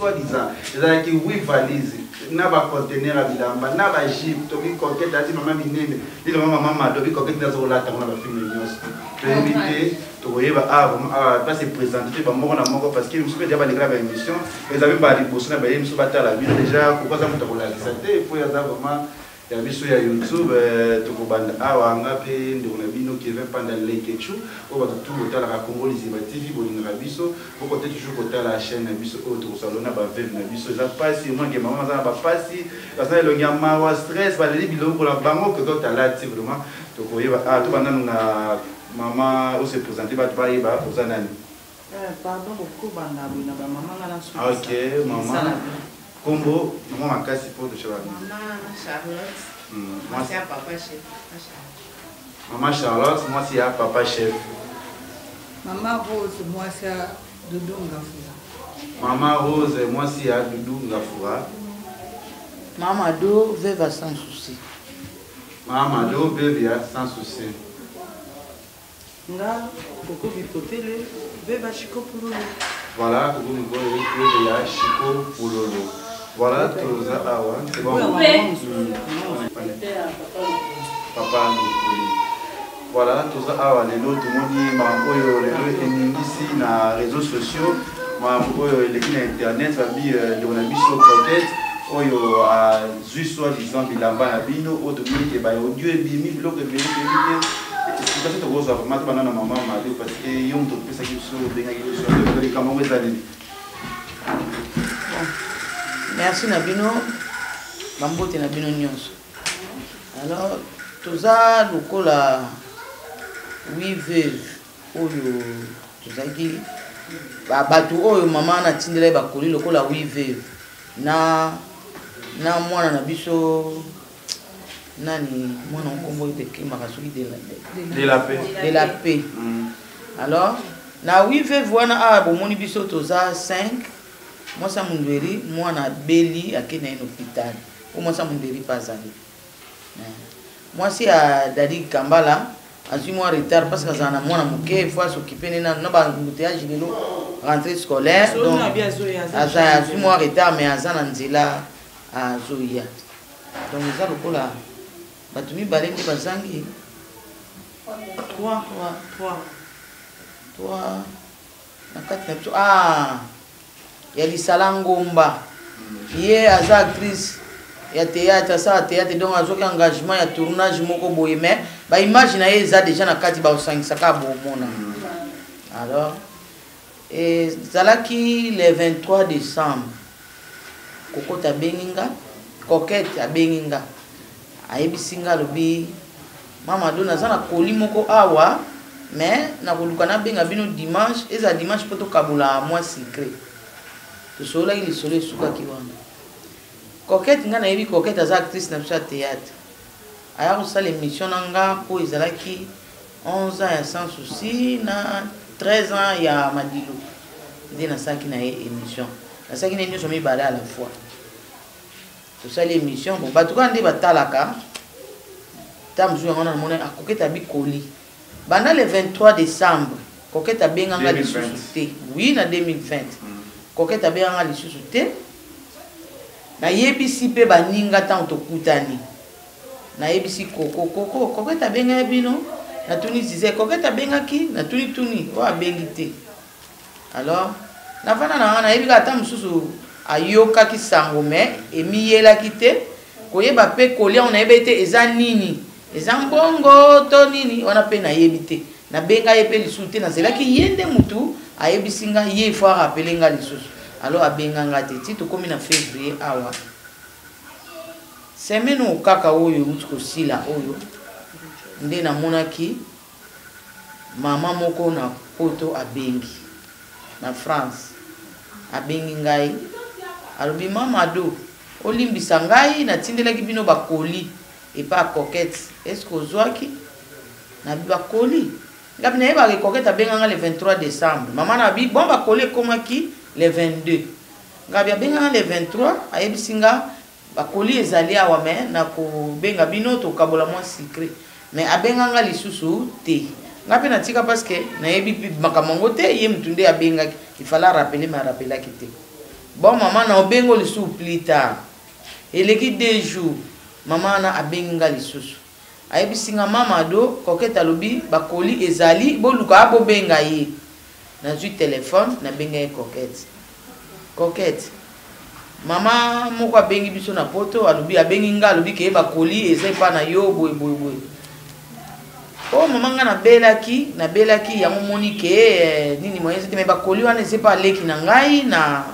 soi-disant ezalaki 8 valises na bacontener ya bilamba na bagype tobi kokete ati mama minene lilo mama madobi kokete nazokolata na bafilme nyonso toyebi te tokoyeba place présente te bamoko na moko parce que misu mpe deya balekela baémission ezabi baliboso na baye misu batala bino déjà kokoza moto akolakisa te po yaza vraiment ya biso ya YouTube tokobanda awa nga mpe ndeko na bino Kevin Panda Lekechu oyo bato tu kotalaka Congo Liziba TV bolingaka biso okote toujours kotala chaîne na biso oyo tokosala na baveve na biso eza mpasi mwange mama aza na bapasi baza na elongi ya mawa stress baleli biloko na bango ke totala ti vraiment tokoyeba tobanda na mama ose présente bato bayeba oza nani pardon kokobanda boyina bamama nga na ok mama Combo, maman m'a cassé pour le cheval. Maman Charlotte, moi c'est à papa chef. Maman Charlotte, moi c'est à papa chef. Maman Rose, moi c'est à Doudou Ngafoura. Maman Rose, moi c'est à Doudou Ngafoura. Maman Do, veuve sans souci. Maman Do, veuve sans souci. Nga, Coco Bipotele, veuve Chico Poulolo. Voilà, Coco Bipotele, Chico Poulolo. Voilà, tout ça, c'est bon. Papa Ndoukoli. Voilà, tout ça, les autres, tout le monde dit, ici, dans les réseaux sociaux, les internet, on a mis sur Coquette, oyo a juste soi-disant bilamba na bino otomiki ba audio ebimi biloko ebimi c'est parce que tu vois vraiment tu na maman mali parce que yo to pesa ki so benga ki so de kama ngeza nini. Merci na bino bambote na bino nyonso. Alors toza lokola oui veuve oyo tozaki bato oyo mama na tindela bakoli lokola oui veuve na mwana na biso nani mwana nkombo ite makasoki de la paix. Alors na oui veuve wana bomoni biso toza 5 mwasa mundweri mwana beli akena ino hôpital o mwasa mundweri pazali mwasi ya Dadi Kambala azui moi retard parce que azana mwana muke fois s'occuper na ba embouteillage lelo rentrée scolaire donc azui moi retard mais azana nzela azoya donc ça lokola batumi balende bazangi 3 na kati na ya lisala ngomba ye aza actrice ya théâtre ça théâtre donc azoki engagement ya tournage moko boye mais ba image na ye eza déjà na kati ba osangisaka bomona. Alors et zalaki le 23 décembre kokota benginga Coquette a benginga ayebisinga lobi mama dona zana koli moko awa mais na koluka na benga bino dimanche eza dimanche poto kabula moi secret to sola ili solo suka ki wana Coquette nga na yebi Coquette aza actrice na biso ya théâtre aya kosala émission na nga po ezalaki 11 ans ya sans souci na 13 ans ya madilo nde nasalaki na ye émission nasalaki na ye nyonso mibale à la fois tosali émission bon bato kaka nde batalaka ta mosusu yango na mona Coquette abikoli banda le 23 décembre Coquette abenganga lisusu te oui na 2020 Coquette abenganga lisusu te nayebisi mpe baninga ntango tokutani nayebisi koko Coquette abengaki bino natuni zize Coquette abengaki natuni oyo abengi te. Alors navanda na nga nayebi kaka ata mosusu ayokaki sango me emiyelaki te koyeba mpe kolia onayebi ete eza nini eza mbongo to nini wana mpe nayebi te nabenga ye mpe lisusu te nazelaki ye nde mutu ayebisi nga ye fo arapele nga lisusu. Alors abenganga te ti tokomi na février awa semaine okaka oyo uti kosila oyo nde namonaki mama moko na poto abengi na France abengi ngai alobi mama do olimbisa ngai natindelaki bino bakoli epa Coquette est-ce que ozwaki na bakoli ngabi nayebaki Coquette abenganga le 23 décembre mama na bi bon bakoli ekomaki le 22 ngabi abenganga le 23 ayebisi nga bakoli ezali awa me na kobenga bino tokabola mwa secret mais abenganga lisusu te ngapi natika parce que nayebi makambo ngo te ye mutu nde abengaki il fallait rappeler mais rappelaki te bon maman na obengo lisu plus tard eleki 2 jours maman na abenga lisusu ayebisinga mama do Coquette alobi bakoli ezali boluka bobenga ye na zui téléphone na benga ye Coquette mama moko abengi biso na poto alobi abengi nga alobi ke bakoli ezai pa na yo boy oh mama nga na belaki yango moni ke nini moyenze te me bakoli wana ezai pa leki na ngai na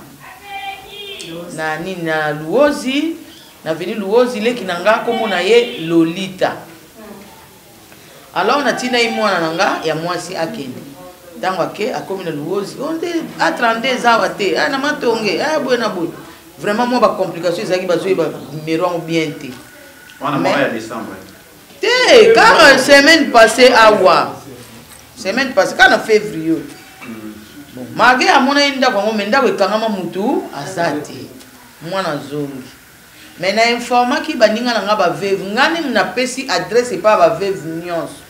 nini na luozi na veni luozi leki na nga komona ye Lolita alors na tina imwana na nga ya mwasi akende tango ake akomi na luozi onde a 32 ans te na matonge boy na boy vraiment moi ba complication ezaki bazoi ba numéro bien te on a ya décembre te car semaine passée semaine passée quand en février bon mage amona inda kwa ngombe ndako ekangama mutu asate mwana zongi mais na informa ki baninga na nga ba veuve ngani na pesi adresse pa ba veuve nyonso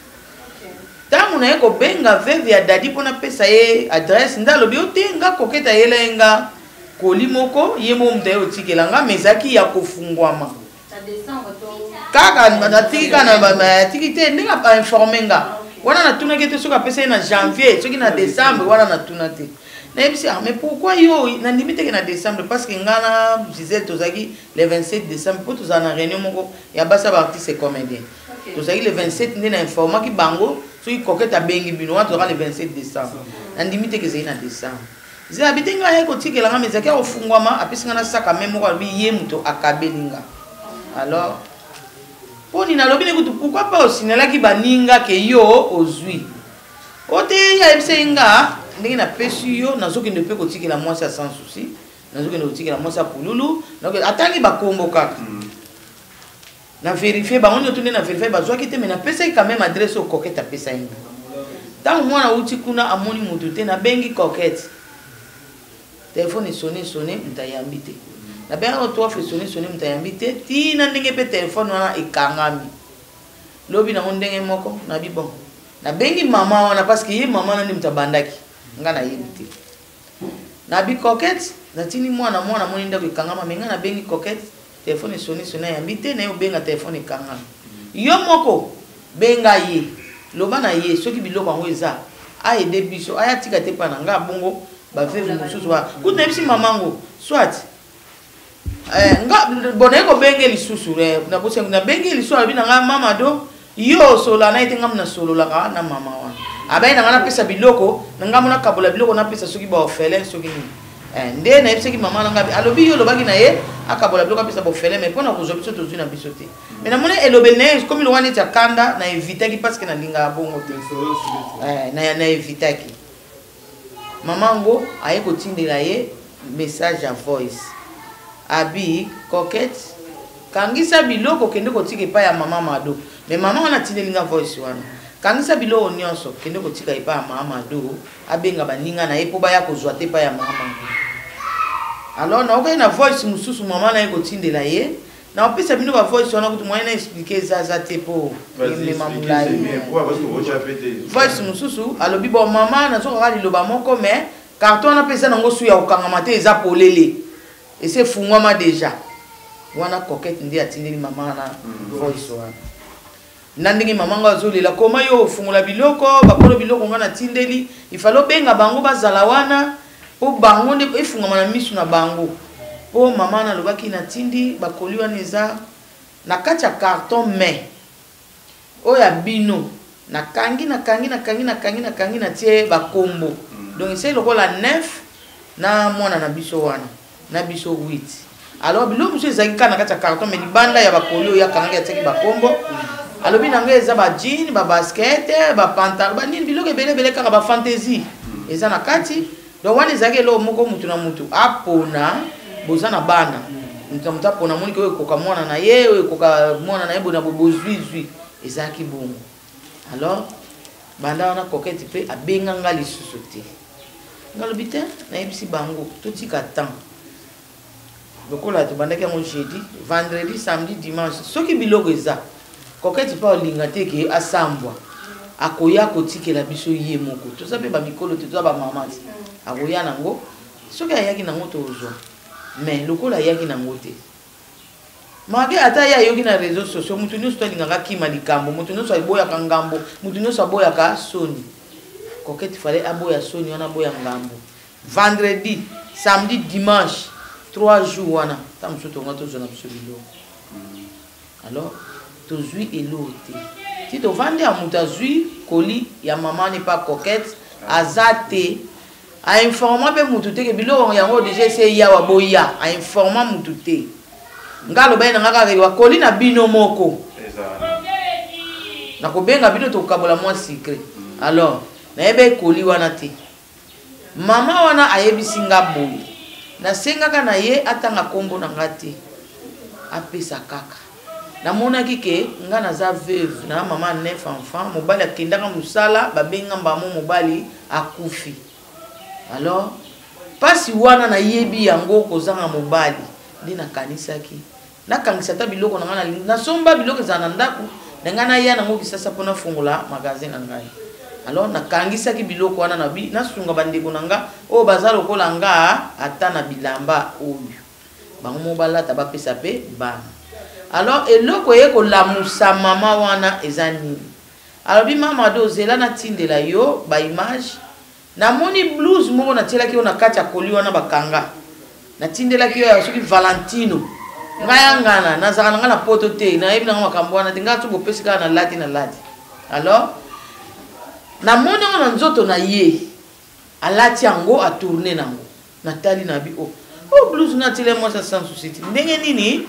tangu na yeko benga veuve ya dadi pona pesa ye adresse ndalo bi otenga Coquette yelenga kolimoko yemo mdayo tikelanga mezaki ya kofungwama kaka natika na batiki te ndinga pa informer nga wana natuna kete soka pesa na janvier soki na décembre wana natuna te na yebisi mais pourquoi yo na limite que na décembre parce que ngana Gisèle tozaki le 27 décembre pour tous en réunion moko ya basa ba artiste comédien tozaki le 27 ndina informa ki bango soki Coquette abengi bino wana tozaka le 27 décembre na limite que c'est na décembre ze abitenga yeko tikelanga mezaki ofungwama apisinga na saka même moko abi ye muto akabelinga alors poni na lobi nekutu pourquoi pas osinelaki baninga ke yo ozwi ote ya ebsenga ndenge na pesi yo nazokende pe kotikela mwasi ya sans souci nazokende kotikela mwasi ya pululu atangi bakombo kaka na vérifier bango nyoto nde na vérifier bazwaki te mais na pesaki quand même adresse au Coquette apesa inga ntango mwana uti kuna amoni mutu te nabengi Coquette téléphone sonné mutayambi te na benga to fa sonné mutayambi te tina ndenge pe téléphone wana ekangami lobi na ndenge moko na bi bon na bengi mama wana parce que ye mama na ndi mutabandaki nga na yebite na bi Coquette na tini mwana moni ndako ekangama menga na bengi Coquette téléphone sonné yambi te na yo benga téléphone ekangami yo moko benga ye loba na ye soki biloko ngo eza a aider biso aya tika te pa na nga bongo ba veuve mususu wa kuna ebisi mamango soit nga boné ko bengi lisusu na bosi na bengi lisusu abi na nga mama do yo sola na ite ngam na solo la ka na mama wa abai na ngana pesa biloko na ngam na kabola biloko na pesa soki ba ofele soki ni nde na ebisi ki mama na ngabi alobi yo lobaki na ye akabola biloko pesa ba ofele mais pona ko zo biso tozu na biso te mais na mona elobel ne comme lo wani ta kanda na éviter ki parce que na linga bongo te na éviter ki mamango aye kotindela ye message à voice abi Coquette kangisa biloko kende kotika epai ya mama Mado mais mama wana tindelinga voice wana kangisa biloko nyonso kende kotika epai ya mama Mado abenga baninga na ye po baya kozwa te epai ya mama alors na okai na voice mususu mama na ye kotindela ye na opesa bino ba voice wana kuti moyena expliquer zaza te po mema mulai voice mususu alobi bo mama na soka liloba moko mais carton na pesa nango suya okangama te eza polele ese fungwama déjà wana Coquette ndi atindeli mama na voice wana na ndenge mama ngo azolela koma yo fungula biloko bakolo biloko ngana tindeli ifalo benga bango bazala wana po bango nde efungama na misu na bango po mama na lobaki na tindi bakoli wana eza na kati ya carton mais oya bino na kangi na tie bakombo donc c'est lokola 9 na mwana na biso wana na biso 8 alors bilo monsieur ezaki kana kati ya carton mais libanda ya bakoli oya kanga ya teki bakombo alobi nanga eza ba jean ba basket ba pantalon ba nini biloko ebele kaka ba fantaisie eza na kati donc wana ezaki lo moko mutu na mutu apona boza na bana ntamuta pona moni ko ekoka mwana na ye ekoka mwana na ye bona bozwi ezaki bongo alors banda wana Coquette pe abenga nga lisusu te ngalobi te na yebisi bango totika temps lokola tobandaki yango jeudi vendredi samedi dimanche soki biloko eza Coquette pa olinga te ke asambwa akoya kotikela biso ye moko toza pe bamikolo te toza bamama te akoya nango soki ayaki nango tozwa mais lokola yaki nango te maki ata ya yoki na réseaux sociaux mutu nyonso alingaka kima likambo mutu nyonso aboyaka ngambo mutu nyonso aboyaka soni Coquette fallait aboya soni wana aboya ngambo vendredi samedi dimanche 3 jours wana ta musoto ngato zona bisobilo alors tozui elote si to vandi a mutu azui koli ya maman n'est pas Coquette azate a informa pe mutu te ke bilo yango déjà c'est ya wa boya a informa mutu te ngalo bena ngaka rewa koli na bino moko na kobenga bino to kabola moi secret alors na ebe koli wana te mama wana ayebisi nga boye na sengaka na ye atanga kombo na ngati apesa kaka na monaki ke nga naza veuve na mama 9 enfants mobali akendaka musala babenga mbamo mobali akufi alors pasi wana na yebi yango kozanga mobali ndi nakanisaki nakangisa ta biloko na nasomba biloko za na ndako ngana ya nango kisasa pona fungola magasin na ngai alors nakangisaki biloko wana na bi nasunga bandeko nanga o bazalo kolanga ata na bilamba oyo bango mobala ta bapesa pe bana alors eloko ye ko lamusa mama wana ezani alors bi mama do zela na tindela yo ba image na moni blues moko na tiela ki ona kati akoli wana bakanga na tindela ki yo soki Valentino ngaya ngana nazaka nanga na poto te na yebi nanga makambo wana tinga tu bopesika na lati alors na moni ona nzoto na ye alati yango a tourner nango natali na bi o blues na tile moi ça sans souci ndenge nini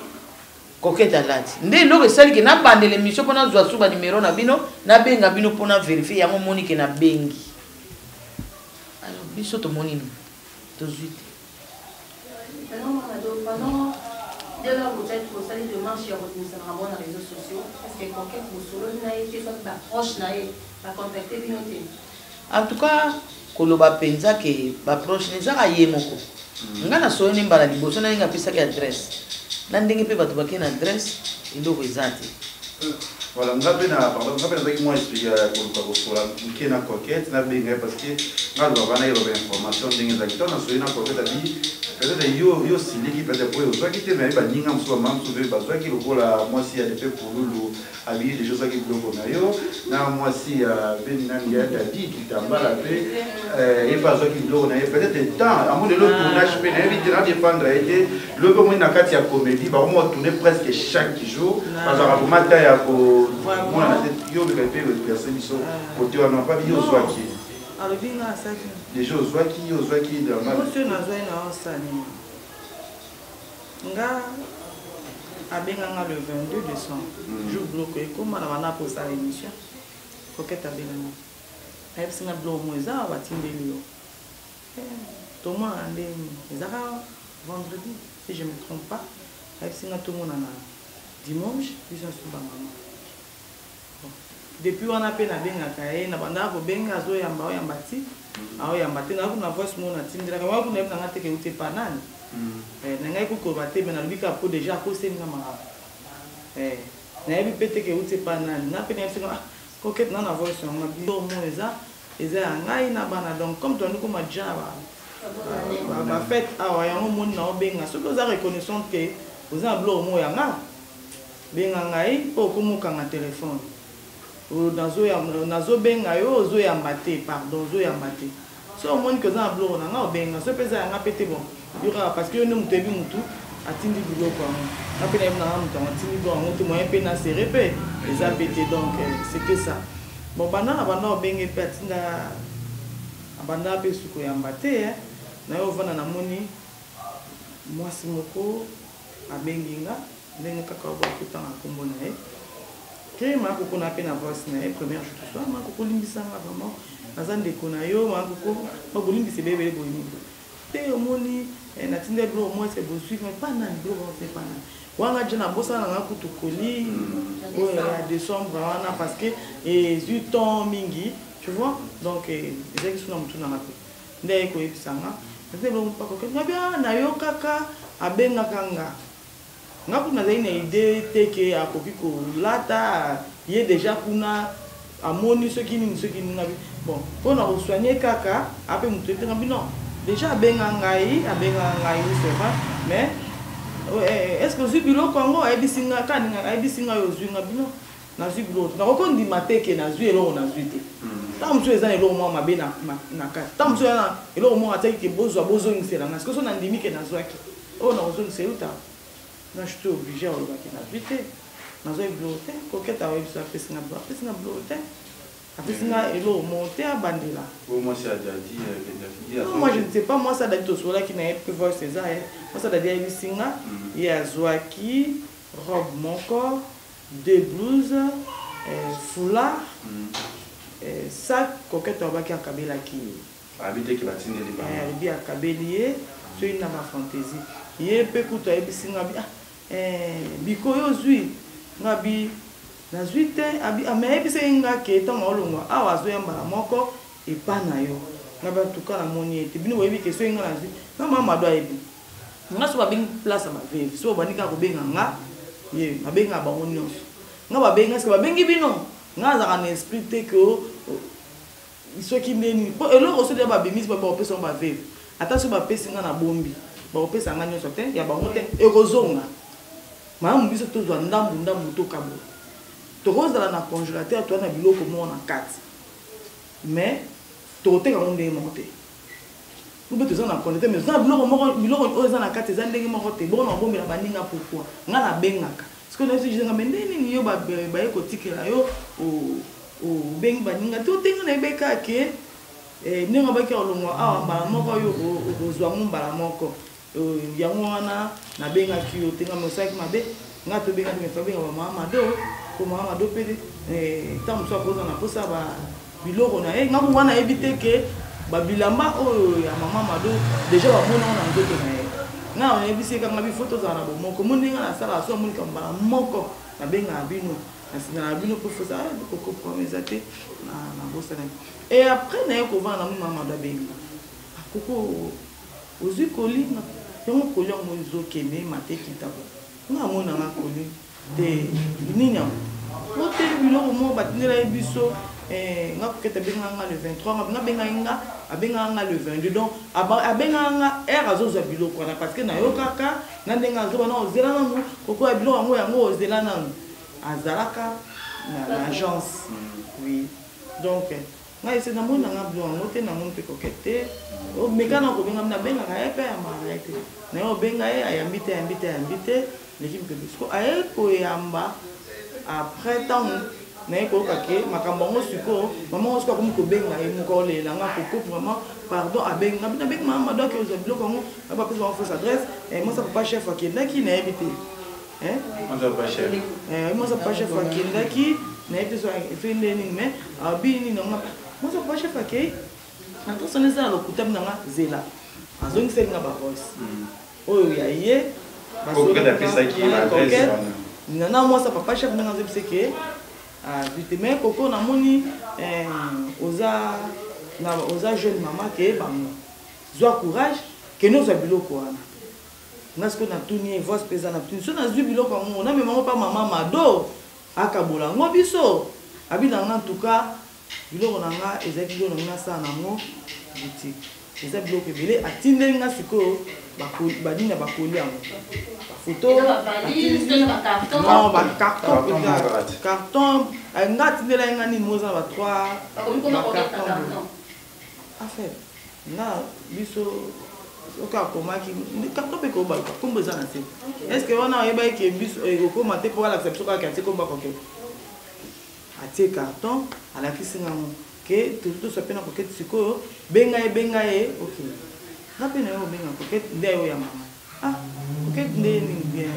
Coquette alati nde loko esali ke na bandele mission pona zwa suba numéro na bino na benga bino pona vérifier yango moni ke na bengi alors biso to moni to zuite pendant dès lors vous êtes au salut de marche sur les réseaux sociaux est-ce que Coquette vous solo na été soit proche na ba contacter bino te en tout cas koloba penza ke ba proche neza ye moko ngana so ni mbala liboso na nga pesa ke adresse na ndenge pe bato bakena adresse iloko ezate voilà ngabe na pardon ngabe na zaki moi expliquer koluka kosola nkena Coquette na benga parce que ngalo bana yo ba information ndenge zaki tona so ina Coquette abi peut-être yo siliki peut-être pour yo qui te mais ba ninga mso mam so ba zo ki lokola moi si ya de pe pour lulu abi des choses qui bloquent na yo na moi si ben nani ya dit kitambala pe et pas zo ki bloquent na peut-être temps à mon de l'autre tournage pe na éviter na défendre été le peu moi na kati ya comédie ba moi tourner presque chaque jour parce que mata ya ko moi na tête yo be pe le personne so côté on n'a pas bio zo qui alors binga ça des choses soit qui dans ma monsieur na zo na osani nga abenga nga le 22 décembre jour bloqué comme na wana pour sa émission Coquette abenga nga ayeb singa bloqué mo za batindeli yo Thomas ande ezaka vendredi si je me trompe pas ayeb singa tout le monde na dimanche puis on se bat maman depuis on a peine abenga kaye na banda ko benga zo yamba o yamba ti ao yamba te na ko na voice mo na tindela ka wa ko na nga te ke uti panani nanga ko bate bena lubika po déjà ko senga mara na yebi pete ke uti panani na pene singa Coquette na voice on a bio mo eza ngai na bana donc comme toi nous comme déjà ba fête awa ya mo na obenga so ko za reconnaissance ke oza blo mo ya nga benga ngai po ko mo kanga téléphone nazo benga yo zo yamba te pardon zo yamba te so moni que za blo na nga benga so pesa nga pete bon yura parce que yo ne mutebi mutu atindi biloko na pena na mutu atindi bon mutu moyen pe na serré pe les a pété donc c'était ça bon bana benga pe atinda abanda pe suko yamba te na yo vana na moni mwasi moko abenginga ndenge kaka ba kutanga kombo na ye que ma koko na pe na voice na première jour tout ça ma koko limbisanga vraiment azande kona yo ma koko ba bolimbise bebe boyini te omoni na tinde bro moi c'est beau suivre mais pas nan bro c'est pas nan wanga jana bosa na kutu koli à décembre wana parce que et 8 ans mingi tu vois donc les ex sont mutu na ngapi ndé ko ebisanga ndé lo pa koko ngabia na yo kaka abenga kanga ngaku na zaina idée teke akoki ko lata ye déjà kuna amoni ce qui ni ngabi bon pour na soigner kaka ape mutu te ngabi non déjà abenga ngai c'est vrai mais est-ce que ozwi biloko yango ayebisinga kaninga ayebisinga yo ozwinga bino nazwi biloko nakokondima te ke nazwi eloko nazwi te ntango mosusu eza na eloko moko mabe na kati ntango mosusu eza na eloko moko atiaki ke bozongiselanga sikoso nandimi ke nazwaki oyo nakozongisela uta na je suis obligé oloba ke nazwi te nazwa biloko te koketa oyebiso apesinga biloko te apesinga eloko moko te abandela. Moi c'est Adadi. Non, moi je ne sais pas, moi ça date au là qui n'a pas pu voir César. Moi ça date à Ibisinga, il y a Zouaki, robe mon corps, deux blouses, foulard, sac, coquette en baki en kabela qui. Habité qui va tenir les balles. Bien kabelier, c'est une ma fantaisie. Il y a peu couteau Ibisinga, biko yo zui, ngabi. Na zuite abi amebise nga ke tonga olongwa awa zo yamba moko epana yo na ba tukala moni ete bino webi ke so nga na zi na mama do ayebi nga so ba bing place ma veve so banika ko benga nga ye abenga ba onyo nga ba benga se ba bengi bino nga za kana esprit te ko so ki neni po eloko so de ba bemis ba opesa ba veve ata so ba pesi nga na bombi ba opesa nga nyoso te ya ba ngote ekozonga mamu biso to zo ndambu to kabo tokozala na congélateur to na biloko mo na kati mais toteka monde mo te nous beto na congélateur mais na biloko oza na kati za ndenge moko te bon na bombe na baninga pourquoi nga na bengaka parce que na si nga mendeni ni yo ba ko tikela yo o beng baninga to tenga na beka ke ninga ba ke olongwa awa mbala moko yo ozwa mbala moko yango wana na benga ki yo tenga mosaki mabe nga to benga me fa benga ba mama do comme mama do pede tant so poza na posa ba biloko na nga ko wana ebite ke ba bilamba o ya mama mado déjà ba mona na nzoto na ye na on ebise ka ngabi photo za na bo moko moninga na sala so monika mbala moko na benga bino na bino pour faire ça ko promesa te na bosa na et après na ko va na mama do benga koko ozi kolinga yango kolia mo nzokene mate kitabo nga mona nga koli te ninya ote biloko mo batindela biso nga koketa benga nga le 23 nga benga nga abenga nga le 22 donc abenga nga era zoza biloko na parce que na yo kaka na ndenga zo na ozela na koko ya biloko yango ozela na azalaka na agence oui donc nga ese na mona nga biloko ngo te na mon pe kokete o mekana ko benga na benga ka epe ya marete na yo benga ayambite l'équipe de bisco aye ko yamba après tant na ko kake makambo ngo siko maman ko ko benga e mo le la nga ko vraiment pardon abenga na benga mama donc aux blocs ngo ba pesa en fausse adresse et moi ça pas chef qui ndaki na ebité moi ça pas chef moi ça pas chef qui ndaki na ebité so fait learning mais abini na moi ça pas chef qui attention ça lo kutam na nga zela azongi senga ba voice oyo ya ye koketa pesa ki adresse nana moi ça papa chef nga nzebise ke vite mais koko na moni oza jeune maman ke bango zwa courage ke no za biloko wana ngasko na tuni voice pesa na tuni so na zwi biloko ngo na mema pa mama mado akabola ngo biso abina nga en tout cas biloko na nga ezaki biloko na nga sa na ngo boutique eza biloko ebele atindeli nga sikoyo badina bakoli yango photo non carton nga atindela nga nini moza na ba3 affaire nga biso oka komaki carton pe ko ba kombo za na se est-ce que wana oyeba ke biso okoma te po ala biso kaka te komba koke atie carton alakisi nga que tout ça pena kokete sikoyo benga e okay ngapi na yo benga kokete ndio ya mama kokete ndeni bien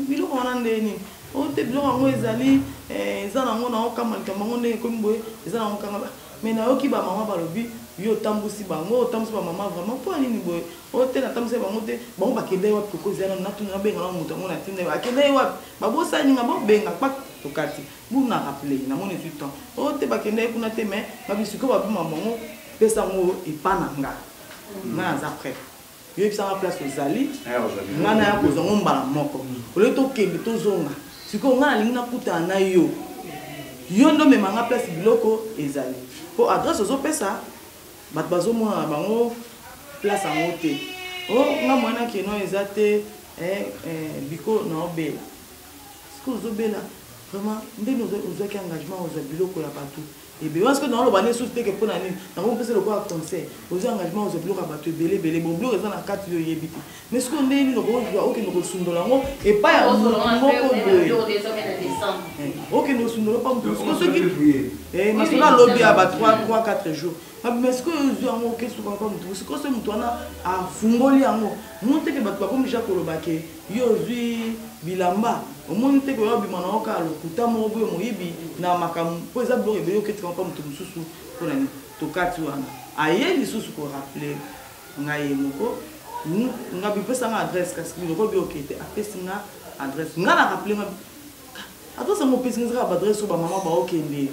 biloko wana ndeni o te biloko ngo ezali eza nango na okamala bango ndenge komi boye eza nango kanga mais na yoki ba mama balobi yo tambusi bango tambusi ba mama vraiment po nini boye o te na tambusi bango te bango bakende wapi kokozela na tuna benga na mutu ngo na tinde akende wapi babosa ninga bo benga pak tokati buna rappeler na mon étude temps o te bakende kuna te mais babisiko ba bima mongo pesa ngo ipana nga na za prêt yo pesa ma place ozali nga na ya kozongo mbala moko ole to kende to zonga siko nga na linga kuta na yo ndo memanga place biloko ezali po adresse ozo pesa bat bazo mona bango place en haute. Oh, nga mwana qui non exacté biko na obela. Ce que vous obela vraiment ndé nous qui engagement aux biloko ya partout. Et bien parce que dans le bané sous que pour nani, na ko pese le quoi conseil. Aux engagement aux biloko ya bateau belé bon bloko za na 4 yo yebiti. Mais ce qu'on ndé ni ko oki no ko sundola ngo et pas ya moko boye. OK no sundola pas parce que mais c'est là lobby à 3-4 jours. Mais ce que vous avez OK sur comme tout ce que ce mutwana a fungoli yango. Monte que bato comme déjà kolobake yo zui bilamba. Au monde que yo bimana oka lokuta mo boye moyibi na makam po eza blo ebe yo ke comme tout susu pour nani to kati wana. Aye lisusu ko rappeler ngaye moko. Nga bi pesa nga adresse parce que ko bi okete apesi nga adresse. Nga na rappeler nga attends ça mo pesi nga adresse ba maman ba okende.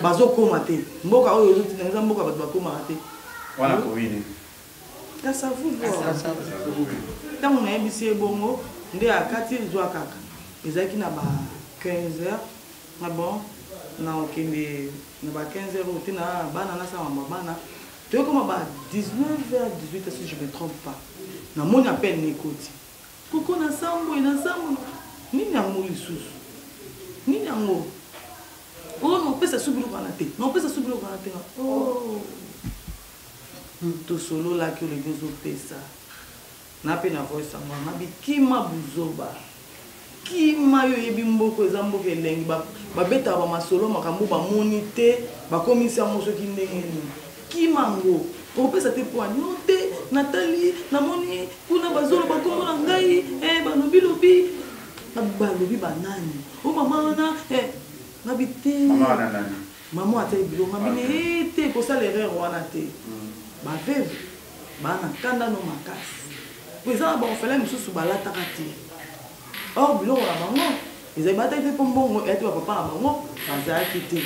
Bazo koma te. Mboka oyo yozuti na mboka bato bakoma te. Wana ko wini. Ta savu vo. Ta mo na ebisi bongo nde akati zwa kaka. Ezaki na ba 15h. Na bon na okende na ba 15h otina bana na sa mama bana. Tu comme ba 19h 18h si je me trompe pas. Na mon appel n'écoute. Koko na sambo ina sambo. Ni na mo lisusu. Ni na mo. Oh non, peut ça subir le canapé. Non, peut ça subir le canapé. Oh. Tout solo là que les deux autres ça. N'a pas na voix ça moi. Na bi kima buzoba. Kima yo yebi mboko ezambo ke lengi ba beta ba masolo makambo ba monité ba commission mo soki ndengeni. Kima ngo. On peut ça te pour noter Nathalie na moni kuna bazolo ba kombo na ngai ba lobi na ba lobi banani. Oh maman na Nabité. Maman a été bilo. Mamine était pour ça l'erreur wana té. Ba veuve. Ba na kanda no makasi. Pour ça ba on fait la musu su bala takati. Or bilo wana bango. Ils avaient bataille pour bon et toi papa bango. Baza quitté.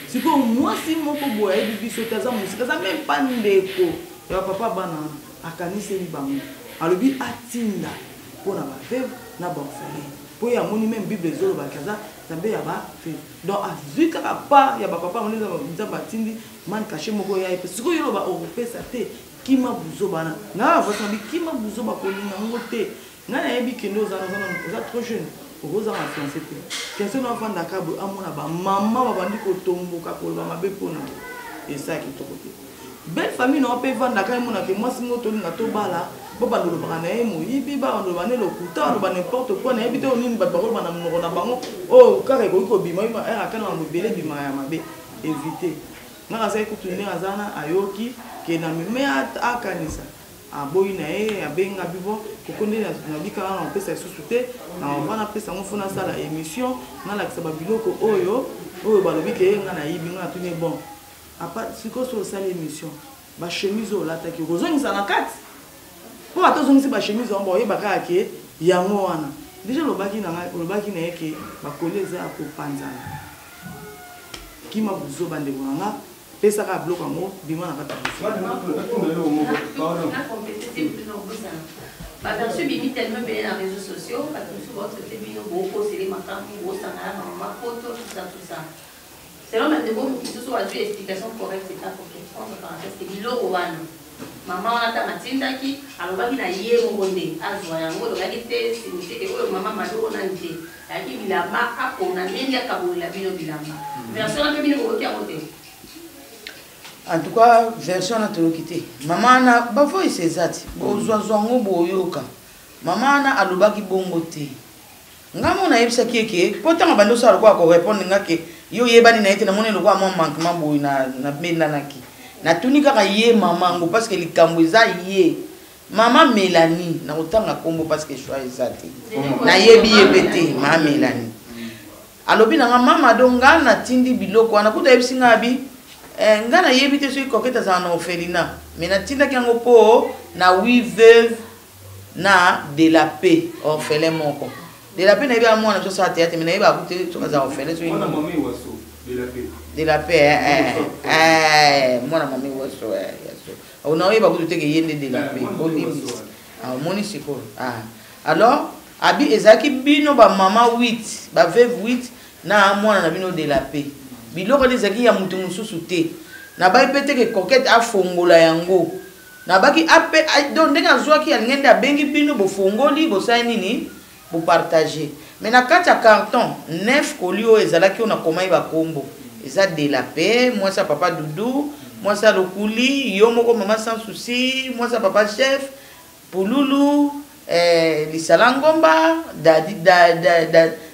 C'est comme moi si mon ko boye bibi sauter ça musique ça même pas ndeko. Ya papa bana akanise li bango. Alobi atinda pour na ba veuve na ba orphelin. Pour ya moni même bible zolo ba kaza. Donc, à Zuka pas, il y a papa, on est dans un batindi, man caché mon goya, parce que il va européen, ça t'est, qui m'a bouzo bana. Na, votre ami, qui m'a bouzo ba colline, en côté. Na, il y a un qui nous a trop jeune. Pour vous en fiancé. Qu'est-ce qu'on enfant d'accord, à mon abba, maman va dire qu'au tombeau, qu'au va m'abe pour nous. Et ça qui est au côté. Belle famille, non, peut vendre d'accord, mon que moi, si mon tourne à Tobala. Boba ndo bana emo yibi ba ndo bana lokuta ndo bana n'importe quoi na yebite onini ba ba bana mnoko na bango oh kare ko bima ima era kana ngobele bima ya mabe éviter na asa ikutunne azana ayoki ke na mimea akanisa aboyi na abenga bibo kokonde na bika na pesa susute na wana pesa ngofuna sala émission na la kisaba biloko oyo balobi ke nga na yibi nga tuni bon apa siko so sala émission ba chemise o lata ki kozongisa na kati. Pour attendre si ma chemise en boye baka ke yango wana déjà lobaki na yeke ba koleza ko panzana kima buzo bande wana pesa ka bloka mo bima na kata ba version bimi tellement bien dans les réseaux sociaux parce que souvent c'était bino beaucoup c'est les matins gros sangala maman photo tout ça selon ma démo qui se soit une explication correcte c'est pas pour comprendre parenthèse c'est bilo wana maman on a ta matindaki alobaki na ye mongonde azwa yango lobaki te signifie que oyo maman malo na nje yaki bilamba apona ndenge akabolela bino bilamba version na bino ko kia mote en tout cas version na tolokité maman na ba voice ezati bozwa zwango boyoka maman na alobaki bongo te ngamo na yebisa kieke potanga bando sala kwa ko répondre ngake yo yebani na ete na monelo kwa mon manquement boy na benda naki na tuni kaka ye maman ngo parce que likambo eza ye maman Mélanie na otanga kombo parce que choix ezati na yebi yebete ma Mélanie alobi na mama donga na tindi biloko wana kuta yebisinga bi ngana yebite so ikoketa za na orphelinat mais na tinda kango po na 8 veuve na de la paix orphelin moko de la paix na yebi amona so sa théâtre mais na yebi akute so za orphelin so ina mama waso de la paix moi na mami waso yaso on a eu beaucoup de temps yende de la paix moni siko alors abi ezaki bino ba mama 8 ba veuve 8 na mwana na bino de la paix biloko ezaki ya mutu mususu te na ba ipete ke coquette afongola yango nabaki ape donc ndenge azwaki alingende abengi bino bofongoli bosali nini bopartage mais na kati ya carton 9 koli oyo ezalaki oyo nakomai bakombo eza de la paix mwasi ya papa Dudu, mwasi ya Lokuli, yo moko mama sans souci, mwasi ya papa chef Pululu, Lisala Ngomba,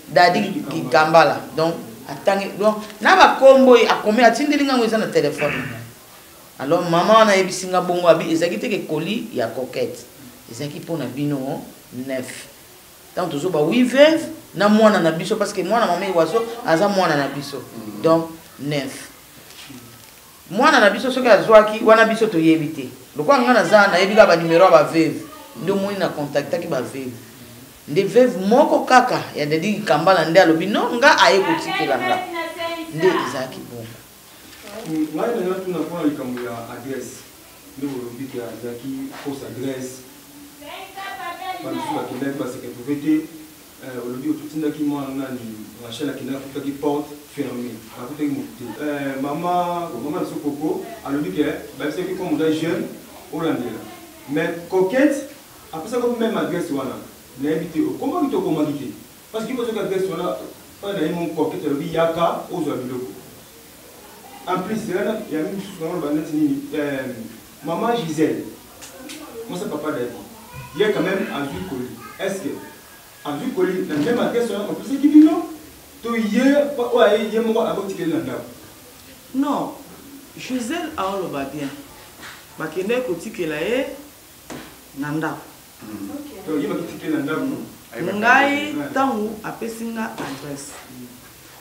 Dadi Kambala. Donc atangi donc na bakombo akomi atindeli ngango eza na téléphone. Alors maman na yebisinga bongo abi ezaki te ke koli ya coquette. Ezaki pona bino 9. Tant toujours ba 8 veuve na mwana na biso parce que mwana mama iwaso aza mwana na biso. Donc 9. Mwana na biso soki azwaki wana biso to yebite. Lokwa ngana za na yebika ba numéro ba veuve. Ndio moni na contactaki ba veuve. Nde veuve moko kaka ya Dadi Kambala nde alobi no nga aye kotikela nga. Nde ezaki bongo. Ngai na tuna kwa likambo ya adresse. Ndio olobi ke azaki fausse adresse. Parce que parce que vous voyez olobi otutindaki mwana nani Rachel akina kutaki porte fermée. Akutaki mutu. Maman Sokoko alobi ke ba c'est que comme jeune hollandais. Mais coquette après ça comme même adresse wana. N'habité comment tu comment dit parce que vous avez adresse wana pas na mon coquette alobi yaka ozo biloko. En plus il y a même chose dans le bannet ni maman Gisèle. Moi c'est papa Dadi. Il y a quand même un Azui Koli. Est-ce que Azui Koli, la même adresse, on peut se dire non? Tu y es, moi, avec qui non, Gisèle a on le va bien. Ma kende koti que la est nanda. Donc il va quitter nanda. Ngai tangu apesinga adresse.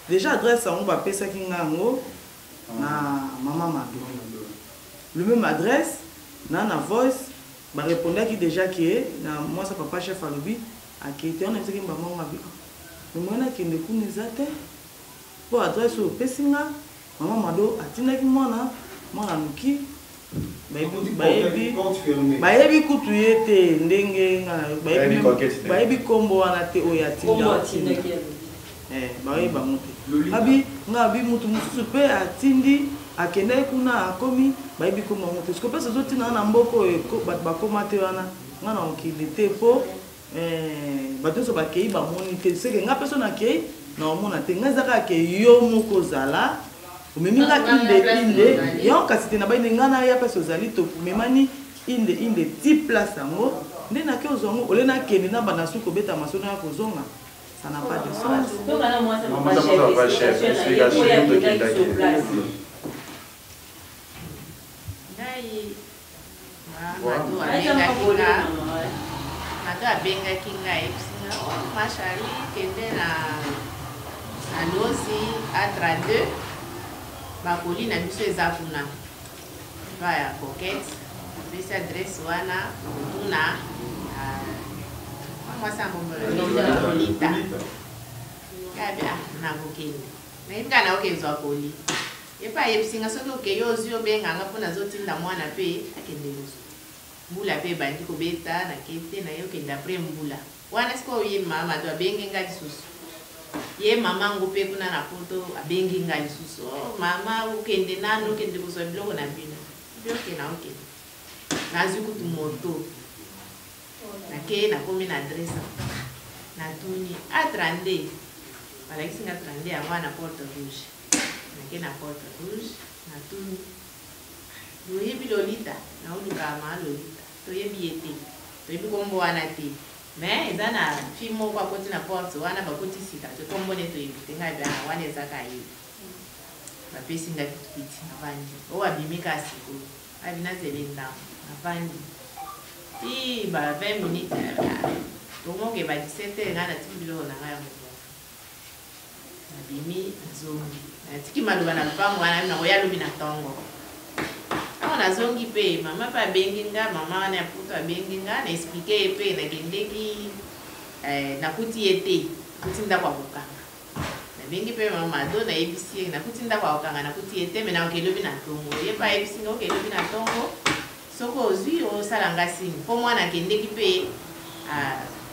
Déjà adresse on va pesa kinga ngo na maman Mado. Le même adresse na voice. Bah répondait qui déjà qui est moi ça papa chef à lobby à qui était on a dit que maman m'a dit mais moi na qui ne connaît pas pour adresse au Pessinga maman Mado a tina qui moi na nuki bayebi kutu yete ndenge bayebi kombo wana te oya tinda bayebi bamote ngabi mutu mususu pe atindi akende kuna akomi bayebi koma moto parce que pesa zoti na mboko bakoma te wana ngana okile te po bato so bakei ba moni te c'est que nga personne akei na omona te nga zaka ke yo moko zala omeminga inde yo kasi na bayine ngana ya pesa zali to memani inde ti place ngo nde na ke ozongo olena kende na bana suko beta masona ya kozonga ça n'a pas de sens. Donc alors moi ça va pas chef explication de qui Mado abengaki ngai ebisinga mashari kende na lozi A32 bakoli na biso eza kuna ya coquette apesi adresse wana kuna mwasi angombololita kabi nakokende nayebi kaka naokezwa koli epa yebisinga soki okeyi ozwi obenganga mpona azotinda mwana mpe akende loso mbula pe bandi kobeta na kete na yo kende apres mbula wana siko ye mama to abengi nga lisusu ye mama ngo pe kuna na poto abengi nga lisusu mama ukende nano kende kozwa biloko na bino bioke na okende nazwi kutu moto nake nakomi na adresse natuni A32 balakisi nga 32 yango wana porte rouge nake na porte rouge natuni toyebi lolita naoluka ma lolita toyebi ete toyebi kombo wana te mais eza na fi moko akoti na porte wana bakoti sika tokombo ne toyebi te ngai bia wana ezaka ye bapesi nga kitupiti navandi oyo abimi ka sikoyo abi nazele ndambo navandi ti ba 20 minutes tomoke ba 17 ngai natiki biloko na ngai ya mobofu nabimi nazongi natiki maloba na lupango wana nakoya lobi na ntongo awa nazongi pe mama pa abengi nga mama wana ya poto abengi nga na explike ye pe nakendeki nakuti ye te nakuti ndako ya kokanga nabengi pe mama ado nayebisi ye nakuti ndako ya kokanga nakuti ye te me naokelobi na ntongo ye pa ayebisi nga okelobi na ntongo soki ozwi osala nga sini mpo mwana akendeki pe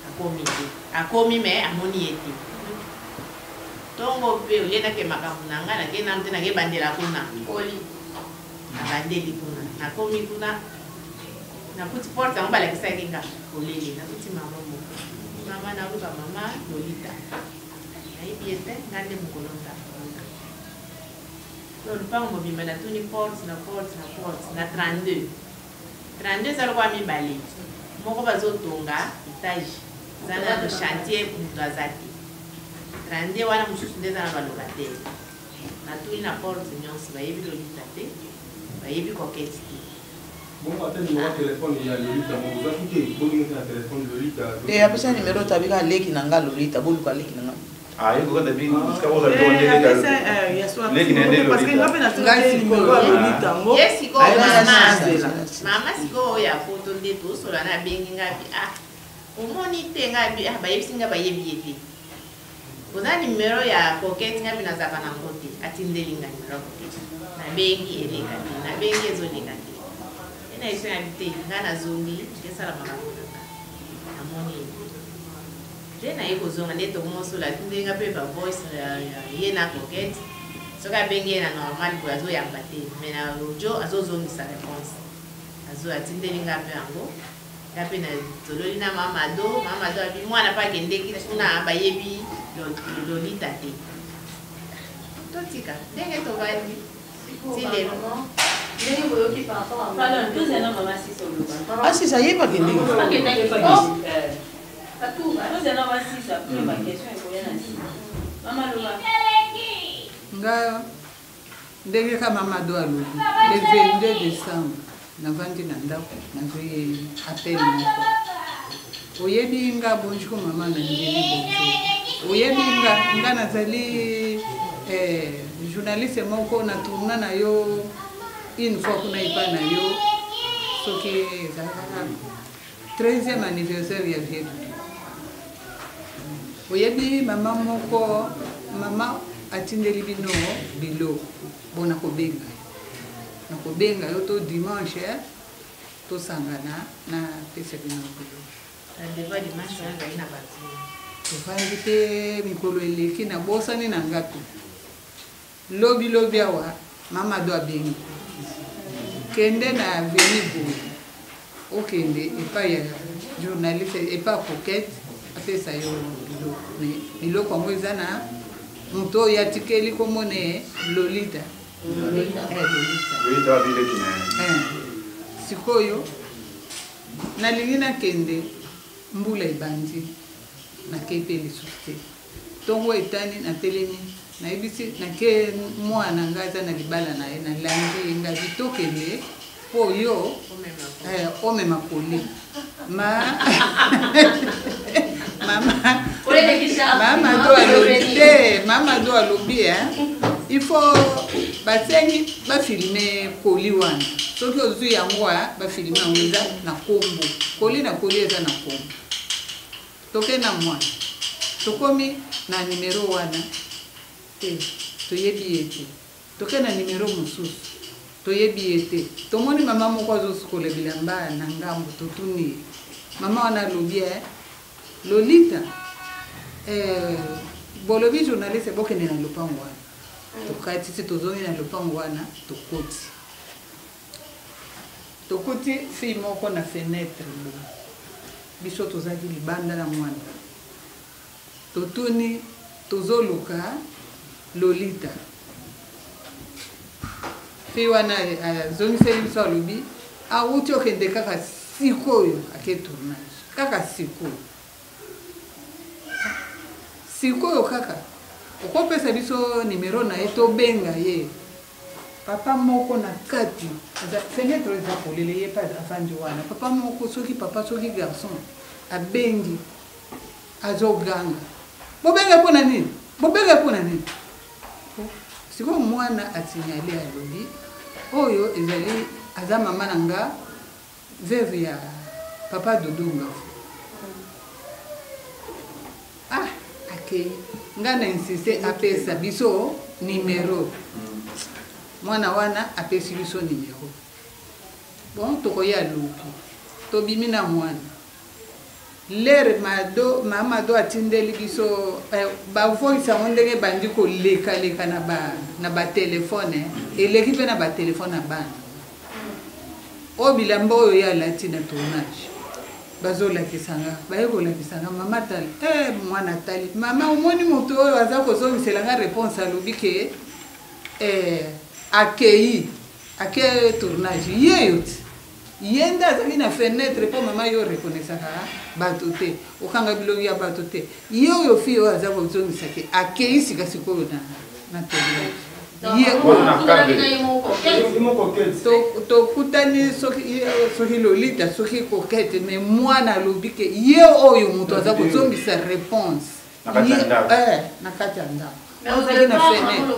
akomi te akomi me amoni ye te ntongo pe olie nake makambo na nga nakendana te nakebandela kuna koli nabandeli kuna nakomi kuna na kuti porte yango balakisaki nga olele nakuti mama moko mama naluka mama Lolita nayebi ete nga nde mokolo ntakonga lo lupango mobimba natuni porte na 32 eza lokwa mibale moko bazotonga etage eza na chantier moto aza te 32 wana mosusu nde eza na balocataire natuni na porte nyonso bayebi Lolita te bayebi kokete te. Bon, attends, il y a un téléphone, il y a Lolita. Vous avez écouté, vous avez un téléphone Lolita. Et après ça, numéro, tu as vu qu'à l'équipe n'a pas Lolita, beaucoup à l'équipe n'a pas. Ah, il faut que tu aies vu, parce que vous avez donné l'équipe n'a pas. Parce que nous avons un numéro à Lolita. Yes, il go mama siko ya photo de tout sur la bengi ngapi ah omoni te ngapi ah bayebi singa bayebi ete. Oza numéro ya coquette ngapi na zaka na ngote atindeli nga numéro coquette. Na bengi eleka na bengi ezoleka. Na iso ya bite ngana zongi kesala makambo na moni je na yeko zonga neto moso la tindenga pe ba voice ye na coquette soka bengi na normal ko azo ya bate mena rojo azo zongi sa réponse azo atindeli nga pe ango kape na tololi na mama do abi mwana pa kendeki tuna ba yebi Lolita te totika ndenge to bali tile Ah, c'est ça, il n'y a pas de ligne. Ndenge kama mama do alobi le 22 décembre navandi na ndako nazwi appel moko oyebi nga bonjour mama na njeli bonjour oyebi nga nazali journaliste moko na tourna na yo une fois qu'on a pas na yo ce qui est 13e anniversaire ya vie oyebi mama moko mama atindeli bino bilo bona kobenga yo to dimanche to sangana na pesa bino bilo ndeva dimanche wana ina bati tofandi te mikolo eleki na bosani na ngapi lobi awa mama do abengi kende na veni boye okende epai ya journaliste epai coquette apesa yo biloko yango eza na moto oyo atikeli komone Lolita sikoyo nalingi nakende mbula ebandi nakepe lisusu te ntongo etani natelemi nayebisi nake mwana nga aza na libala na ye nalangi nga bitokende mpo yo omema koli mama do alobi il faut basengi bafilme koli wana soki ozwi yango bafilme yango eza na kombo koli na koli eza na kombo toke na mwana tokomi na numero wana toyebi ete toke na numero mosusu toyebi ete tomoni mama moko azosukola bilamba na ngambo totuni mama wana alobi Lolita bolobi journaliste bokende na lopango wana tokati ti tozongi na lopango wana tokoti fille moko na fenêtre biso tozaki libanda na mwana totuni tozoluka Lolita fille wana azongiseli biso alobi awuti okende kaka sikoyo ake tournage kaka sikoyo kaka okopesa biso numero na ye tobenga ye papa moko na kati fenêtre eza kolele ye pa afandi wana papa moko soki papa soki garçon abengi azoganga bobenga mpona nini sikoyo mwana asinyale alobi oyo ezali aza mama na nga veuve ya papa Dodonga akei nga na insiste apesa biso numero mwana wana apesi biso numero bon tokoya luki tobimi na mwana lere mama do atindeli biso bavoisa ngo ndenge bandi koleka na batelefone eleki mpe na batelefone na bana o bilamba oyo ya lati na tournage bazolakisanga bayekolakisanga mama tali mwana tali mama omoni moto oyo aza kozongiselanga réponse alobi ke akei ake tournage yeyo ti ye nde azalaki na fenêtre mpo mama yo reconnaissaka bato te okanga biloko ya bato te ye oyo fi oyo aza kozongisaki akei sikasikoyo na tournage tokutani soki lolita soki kokete me mwana alobi ke ye oyo moto aza kozongisa réponse na kati ya ndako ozalaki na fenêtre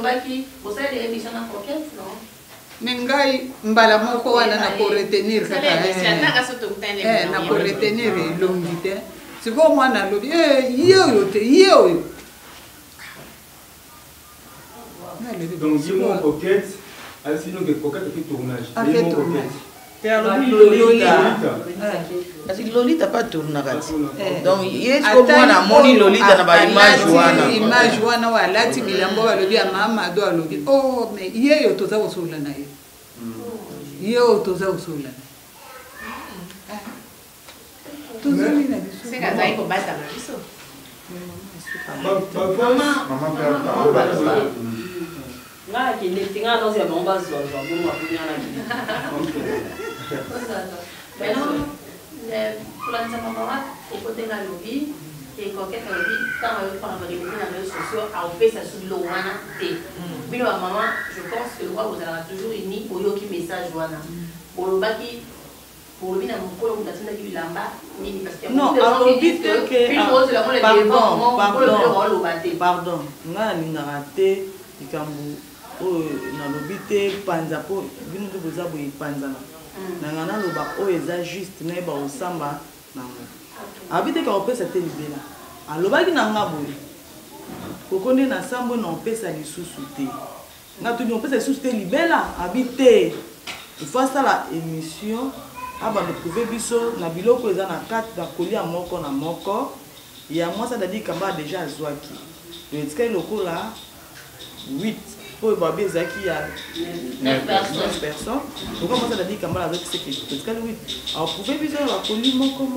me ngai mbala moko wana na koretenir kaka na koretenir elongi te sikoyo mwana alobi ye oyo te ye oyo. Donc, si on coquette, sinon que coquette fait tournage. Parce que Lolita pas tournage. Donc, il moi na moni Lolita na ba image wana. Image wana wa lati bilambo balobi ya mama do alobi. Oh, mais ye yo toza osola na ye. Ye yo toza osola. Tozali na biso. C'est kaza iko bata na biso. Nga ki ne tinga no se bomba zo bo ma kunya na ki. Bueno, plan sa mama ko kote na lobi ke ko ke lobi ta ma yo para ma na réseaux sociaux a fait ça sur le wana te. Bino maman, je pense que le roi vous allez toujours uni pour yo ki message wana. Pour le baki pour lui na mokolo mutatenda ki bilamba nini parce que non alobi te ke pardon nga ningaka te likambo oyo nalobi te panza mpo bino mpe boza boye panzana nanga naloba oyo eza juste nayeba kosamba nango abi te ka kopesa te libela alobaki na nga boye koko nde nasambo na opesa lisusu te nga toni opesa lisusu te libela abi te ifo asala émission abando prouve biso na biloko eza na kati na kolia moko na moko ya mwasa dadi kamba déjà azwaki etikali lokola 8 oyo babi ezalaki ya 9 personnes pourquoi mwasa dadi kamba azwaki seke etikali 8 aprouve biso ya bakoli moko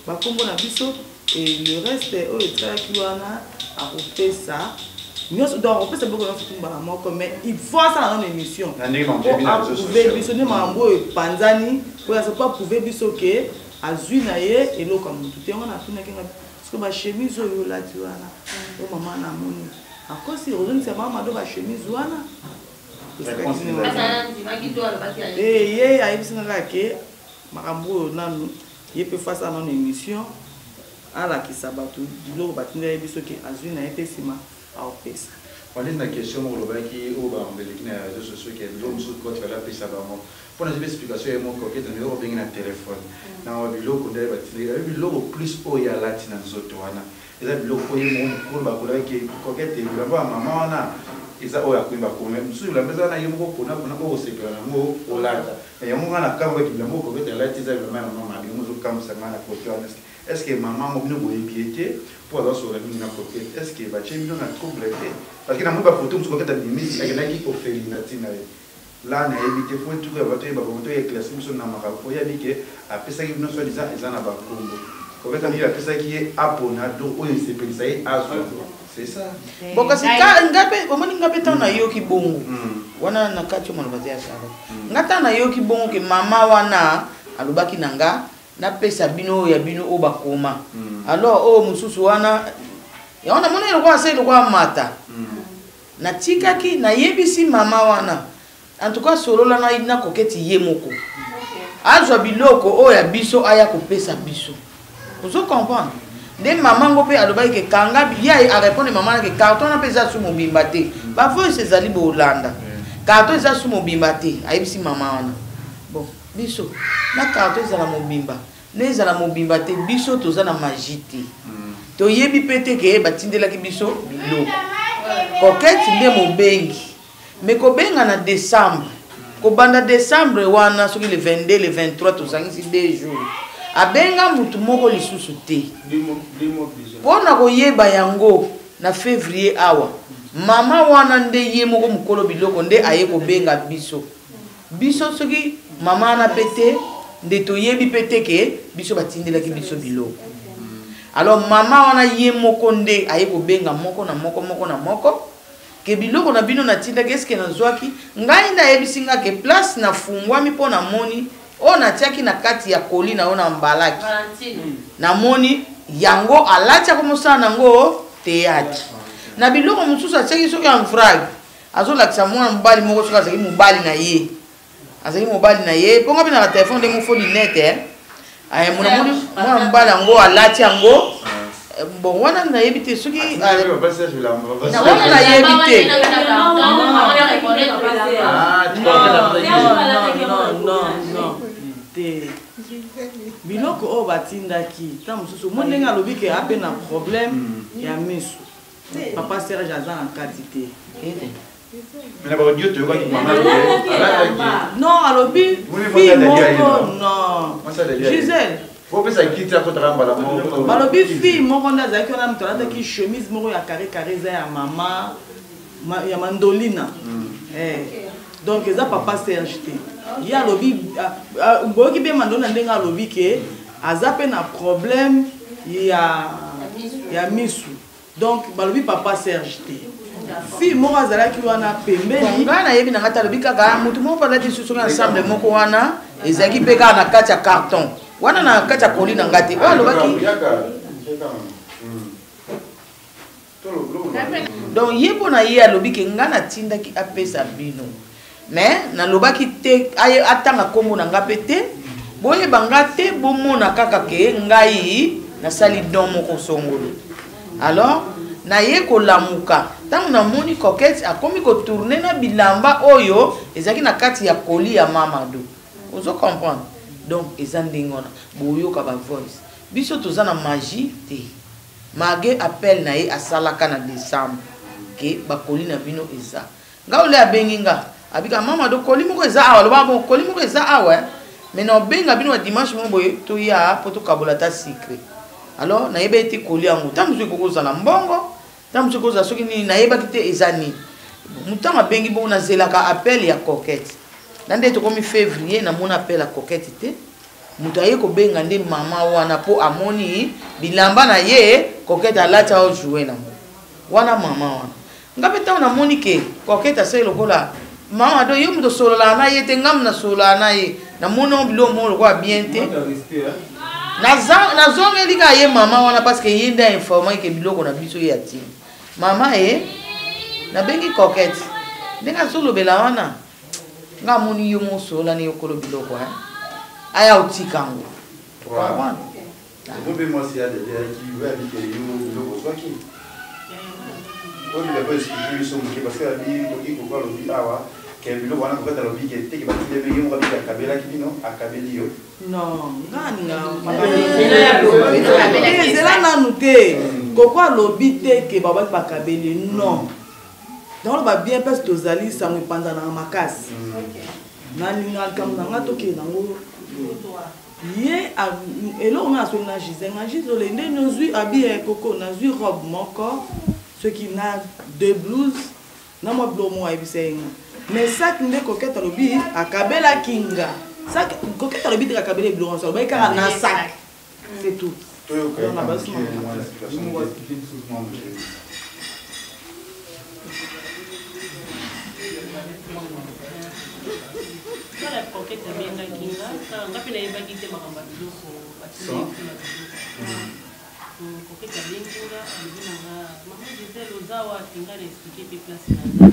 bakombo na biso et le reste oyo etikali wana akopesa nyonso donc opesa biloko nyonso tumbala moko mais il faut asala na émission aprouve biso nde makambo oyo epanzani oyo aza po aprouve biso ke azwi na ye eloko ya motu te yango natunaki nga parceke bachemise oyo olati wana o mama na moni akosi ozongisa mama do bachemise wana ye ayebisanga kaka ke makambo oyo nanu ye mpe fasa na émission alakisa bato biloko batindeli biso ke azwi na ye mpe nsima aopesa on a question molobaki oyo bambeleki na réseaux sociaux ke ndo mosusu kote fala apesa bango mpona zibe explication ye moko okete na biloko bengi na telefone na biloko nde batindeli biloko plus oyo alati na nzoto wana eza biloko oyo mokolo bakolaki kokete bilamba ya mama wana eza oyo akoyeba kome mosusu bilamba eza wana ye moko mpona okosepela nango olata yango nga na kambo eki bilamba okokete alati eza bilamba ya mama mabi mozokamwisanga na kote wana est ce que maman mobino boyebi te po azasola mingi na kote est ce que batie bino na trouble te parce que na moi bafoto mosuku oketa bimisi akendaki ofelina ntina ye la nayebi te fo tuku ya bato oyeba bamoto eklasi biso na makambo oyebi ke apesaki bino soi disant eza na bakombo koketa mingi apesaki ye apona do oyo esepelisa ye azwa c'est ça bon kasi ngape omoni ngape ntango nayoki bongo wana na kati yo maloba te ya sala nga ntango nayoki bongo ke mama wana alobaki na nga napesa bino ya bino o bakoma alors o mususu wana ya wana mona lokwa se lokwa mata natikaki nayebisi mama wana en tout cas solola na koketi ye moko azwa biloko o ya biso aya kopesa biso ozo comprendre nde mama ngo pe alobaki ke kanga ya a répondre mama ke carton na pesa su mobimba te ba voice ezali bolanda carton eza su mobimba te ayebisi mama wana bon biso na carton ezala mobimba ne ezala mobimba te biso toza na magie te toyebi mpe te ke batindelaki biso biloko koketi nde mobengi me kobenga na décembre kobanda décembre wana soki le 22 le 23 tozangisi 2 jours abenga mutu moko lisusu te mpona koyeba yango na février awa mama wana nde ye moko mokolo biloko nde aye kobenga biso biso soki mama na pété nde toyebi pété ke biso batindelaki biso biloko alors mama wana ye moko nde aye kobenga moko na moko ke biloko na bino natindaki eske nazwaki ngai ndayebisinga ke place nafungwami mpo namoni oyo natiaki na kati ya koli na oyo na mbalaki namoni yango alatiaka mosala nango théâtre na biloko mosusu atiaki soki ya mfrage azolakisa mwana mobali moko soki azalaki mobali na ye mponga mpe na telefone ndenge mofo linete monamoni mwana mobali yango alati yango bon wana nayebi te soki wana nayebi te te biloko oyo batindaki ta mosusu mo ndenge alobi ke ape na problème ya miso papa Serge aza na kati te non alobi fille moko non Gisèle balobi fille moko nde azalaki wana moto alataki chemise moko ya carré eza ya mama ya mandolina donc eza papa Serge te ye alobi boyoki mpe mandolina ndenge alobi ke aza mpe na problème ya misu donc balobi papa Serge te fille moko azalaki wana pembeni ngai nayebi na ngati alobi kaka motu moko balati soki ensemble moko wana ezalaki mpe kaka na kati ya carton wana na kati ya koli na ngati oyo alobaki donc ye mpo na ye alobi ke ngai natindaki apesa bino mais nalobaki te atanga kombo na nga mpe te boyeba nga te bomona kaka ke ngai nasali don moko songolo alors naye kolamuka ntango namoni Coquette akomi kotourne na bilamba oyo ezalaki na kati ya koli ya Mamadou ozo comprendre donc eza ndenge wana boyoka bavoice biso toza na magie te mage appel na ye asalaka na décembre ke bakoli na bino eza nga ole abengi nga abika Mamadou koli moko eza awa loba bon koli moko eza awa mais na obenga bino wa dimanche mo boye toya po tokabola ta secret alors nayeba ete koli yango ntango mosusu ekokozala mbongo ntango mosusu ekozala soki nini nayebaki te eza nini motango abengi bongo nazelaka appel ya Coquette na nde tokomi février namona appel ya Coquette te moto aye kobenga nde mama wana mpo amoni bilamba na ye Coquette alati aojoue nango wana mama wana nga mpe ntango namoni ke Coquette asali lokola mama do yo moto osolola na ye te ngamu nasolola na ye namoni biloko moko lokola bien te nazongeli ka ye mama wana parce que ye nde informaki ke biloko na biso ye atini mama nabengi Coquette ndenge azolobela wana nga moni yo mosolola ne yokolo biloko aya otika yango ezela nanu te koko alobi te ke babaki bakabeli non donc babien mpasi tozali sango epanzanaka makasi nalinga likambo na nga tokende nango ye eloko nga nasoli na Gisèle nde nozwi abi ya koko nazwi robe moko soki na deux blouses na mwa bilo moko ayebisa yenga mais sak nde Coquette alobi akabelaki nga Coquette alobi te akabela biloko nyonso alobaki kaka na sak c'est tout Coquette abengaki nga mpe nayebaki te makambo ya biloko Coquette abengi nga alobi na nga mama Gisèle oza awa atinga na explike mpe place naza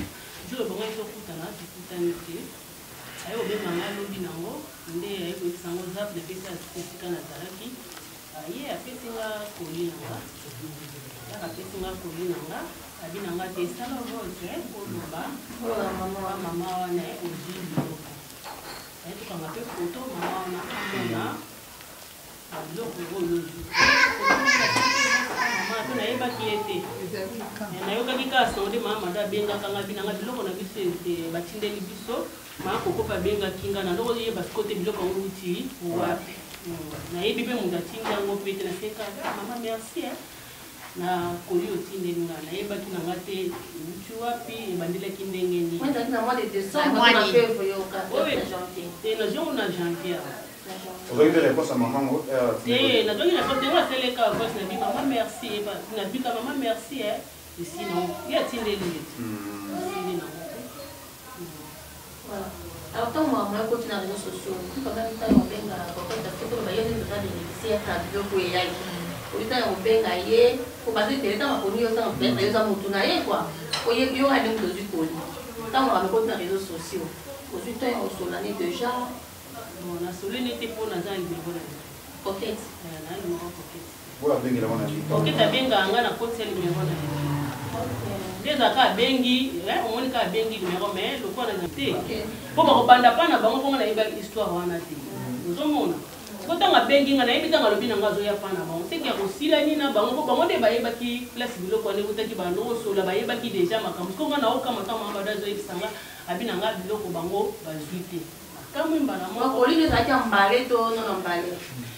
jour ebongo etokutana tokutani te aye kobenga nga alobi nango nde aye koyebisa yango zap depesa esika nazalaki ye apesi nga koli na nga yaka apesi nga koli na nga abi na nga te esala vote oloba mama wana ozwi biloko aye tokanga mpe foto mama wana amona biloko oyo mama mpe nayebaki ye te nayokaki kaka sonde mama mada abengaka nga binanga biloko na biso batindeli biso maa kokopa abengaki nga na ndoko yeba siko te biloko yango uti wapi nayebi mpe moto atindi yango mpe te naseka mama merci na koli otindeli nga nayebaki na nga te euti wapi ebandelaki ndenge nini na jongo na janvier ozongi te réponse à maman te nazongi réponse tengo aseleka réponse na bi mama merci na bika mama merci sinon ye atindeli esili nango voilà. Alors, tant que je continue dans les réseaux sociaux, quand même, je vais bénéficier de la vidéo. Olita ya obenga ye ko bazo teleta makoni yo sa obenga yo za mutu na ye kwa ko ye yo ali mutu zikoli tant on va na réseaux sociaux aujourd'hui toi on solane déjà bon na solane te pour na za numéro na pocket na numéro pocket voilà benga wana pocket abenga anga na pocket numéro na déjà ka bengi on ka bengi numéro mais le quoi na te po ba ko banda pa na bango ko na iba histoire wana te nzomona kotanga bengi nga na yebitanga lobi na ngazo ya pana bango teki ya kosila ni na bango bango de bayebaki place biloko ne kutaki bando sola bayebaki déjà makambo ko nga na okama kama badazo ebisanga abina nga biloko bango bazuite kama mbana mo ko lini zaki mbale to no mbale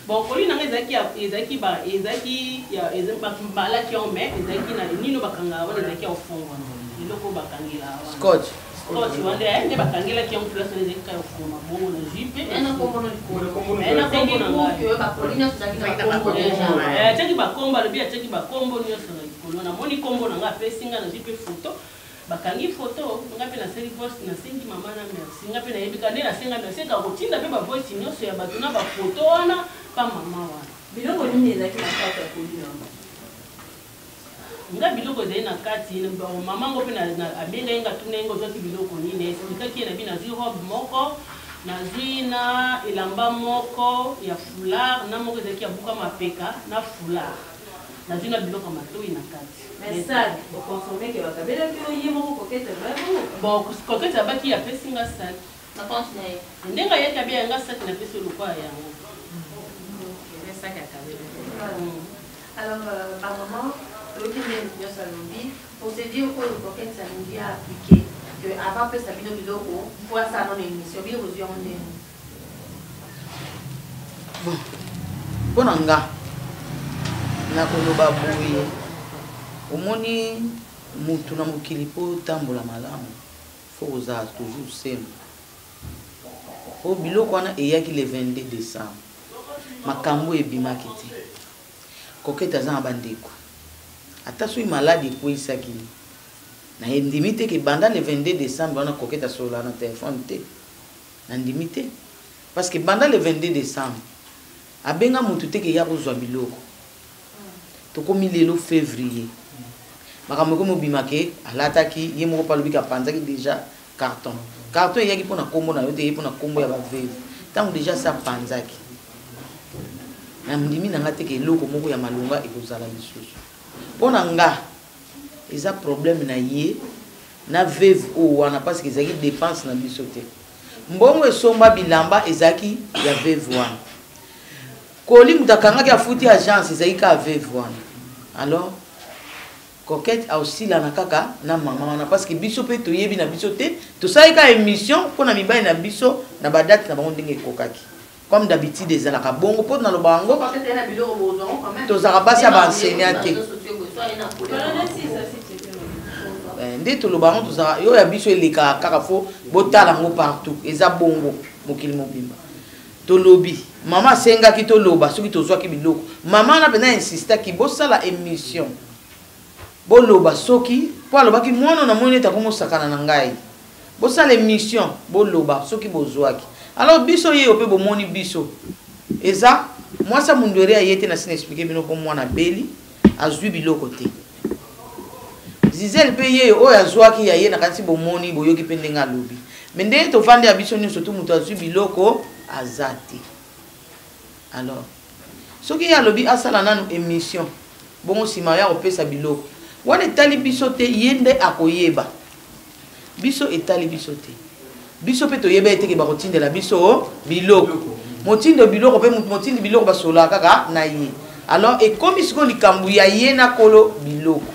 bon ko lini nga ezaki ba ezaki ya ezemba mbala ki on met ezaki na nino bakanga wana ezaki ofungwa biloko bakangila wana scotch scotch wande ne bakangila ki on place ezaki ka ofungwa bongo na jipe ena kombo no ena kombo na nga yo ba ko lini zaki na kombo déjà teki bakombo alobi ateki bakombo nyonso na likolo namoni kombo na nga apesinga na jipe photo bakangi photo nga pe na seli post na sengi mama na merci nga pe na yebika nde na senga merci ka kotinda pe ba voice nyonso ya bato na ba photo wana pa mama wana biloko nini ezaki na kati ya kolina nga biloko ezali na kati mama ngo pe na abengai nga tuna ngo zwaki biloko nini esikaki ye na bi nazwi robe moko nazwi na elamba moko ya foulard na moko ezalaki ya buka mapeka na foulard nazwi na biloko matoi na kati message okonsome ke bakabelaki oye moko kokete vraiment bon kokete abaki apesi nga saki na compte na ye ndenge ayaki abi yanga saki napesi lokola yango alors par moment loki ndenge nyonso alobi procédure oyo kokete alingi appliqué que avant mpe sabino biloko mpo asala nono émission biloko ozwi yango ndenge bon mpo na nga nakoloba boye omoni mutu na mokili mpo otambola malamu fo kozala toujours semble po biloko wana eyaki le 22 décembre makambo ebimaki te kokete aza na bandeko ata soki maladi ekweyisaki na ndimi te ke banda le 22 décembre wana kokete asolola na telefone te na ndimi te parce que banda le 22 décembre abenga mutu te ke ya kozwa biloko tokomi lelo février makambo ko mobima ke alataki ye moko palobi ka panzaki déjà carton eyaki mpona kombo na yo te ye mpona kombo ya baveve ntango déjà sa panzaki na ndimi na nga te ke eloko moko ya malonga ekozala lisusu mpona nga eza problème na ye na veve oyo wana parce que ezalaki dépense na biso te mbongo esomba bilamba ezalaki ya veve wana koli mutu akangaki afuti agence ezalaki ka veve wana alors kokete ausila na kaka na mama wana parce que biso pe toyebi na biso te tosali ka émission mpona mibali na biso na badate na bango ndenge ekokaki comme d'habitude ezalaka bongo mpo naloba yango tozalaka basi ya baenseignant te nde toloba yango tozalaka yo ya biso elekaka kaka fo botala yango partout eza bongo mokili mobimba tolobi mama asengaki toloba soki tozwaki biloko mama wana mpena insistaki bosala émission boloba soki po alobaki mwana na moni ete akomosakana na ngai bosala émission boloba soki bozwaki alors biso ye ope bomoni biso eza mwasa mundwere aye te na sina expliquer bino po mwana beli azwi biloko te Zizel pe ye oyo azwaki ya ye na kanisi bomoni boyoki pe ndenge alobi mais ndenge tovandi ya biso nyonso tu mutu azwi biloko aza te alors soki ye alobi asala nanu émission bongo nsima ya kopesa biloko wana etali biso te ye nde akoyeba biso etali biso te biso pe toyeba eteke bakotindela biso biloko motindo biloko pe motindi biloko basola kaka na ye alors ekomi sikoyo likambo ya ye na kolo biloko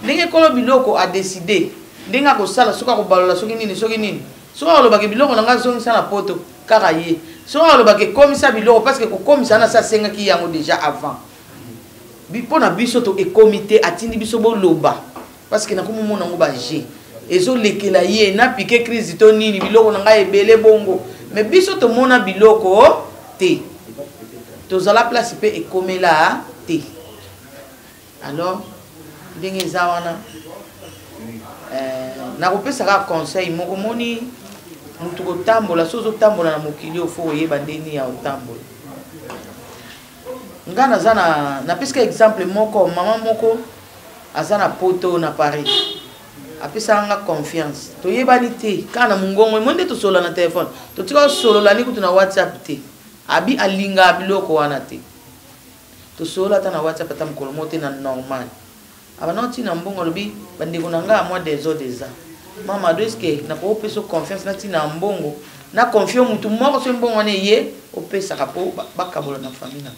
ndenge kolo biloko adeside ndenge akosala soki akobalola soki nini soki alobaki biloko nanga zongisa na poto kaka ye soki alobaki ekomisa biloko parce que kokomisa na sa asengaki yango déjà avant Mpona biso to e comité atindi biso bo loba parce que na komo mona ngo ba G ezo lekela ye na piqué crise to nini biloko na ngai ebele bongo mais biso to mona biloko te to zala place pe e komela te alors ndenge za wana na kopesa ka conseil moko moni mutu ko tambola sozo tambola na mokili ofo yeba ndeni ya otambola ngana zana na peska exemple moko mama moko azana poto na Paris apesa nga confiance to yebani te kana mungongo monde to solo na téléphone to tika solo la ni kutu na WhatsApp te abi alinga biloko wana te to solo ta na WhatsApp ta mkolo mote na normal abanoti na mbongo lobi bandeko nanga moi des autres déjà mama doske na ko peso confiance na tina mbongo na confio mutu moko so mbongo ne ye opesa ka po bakabola na famille na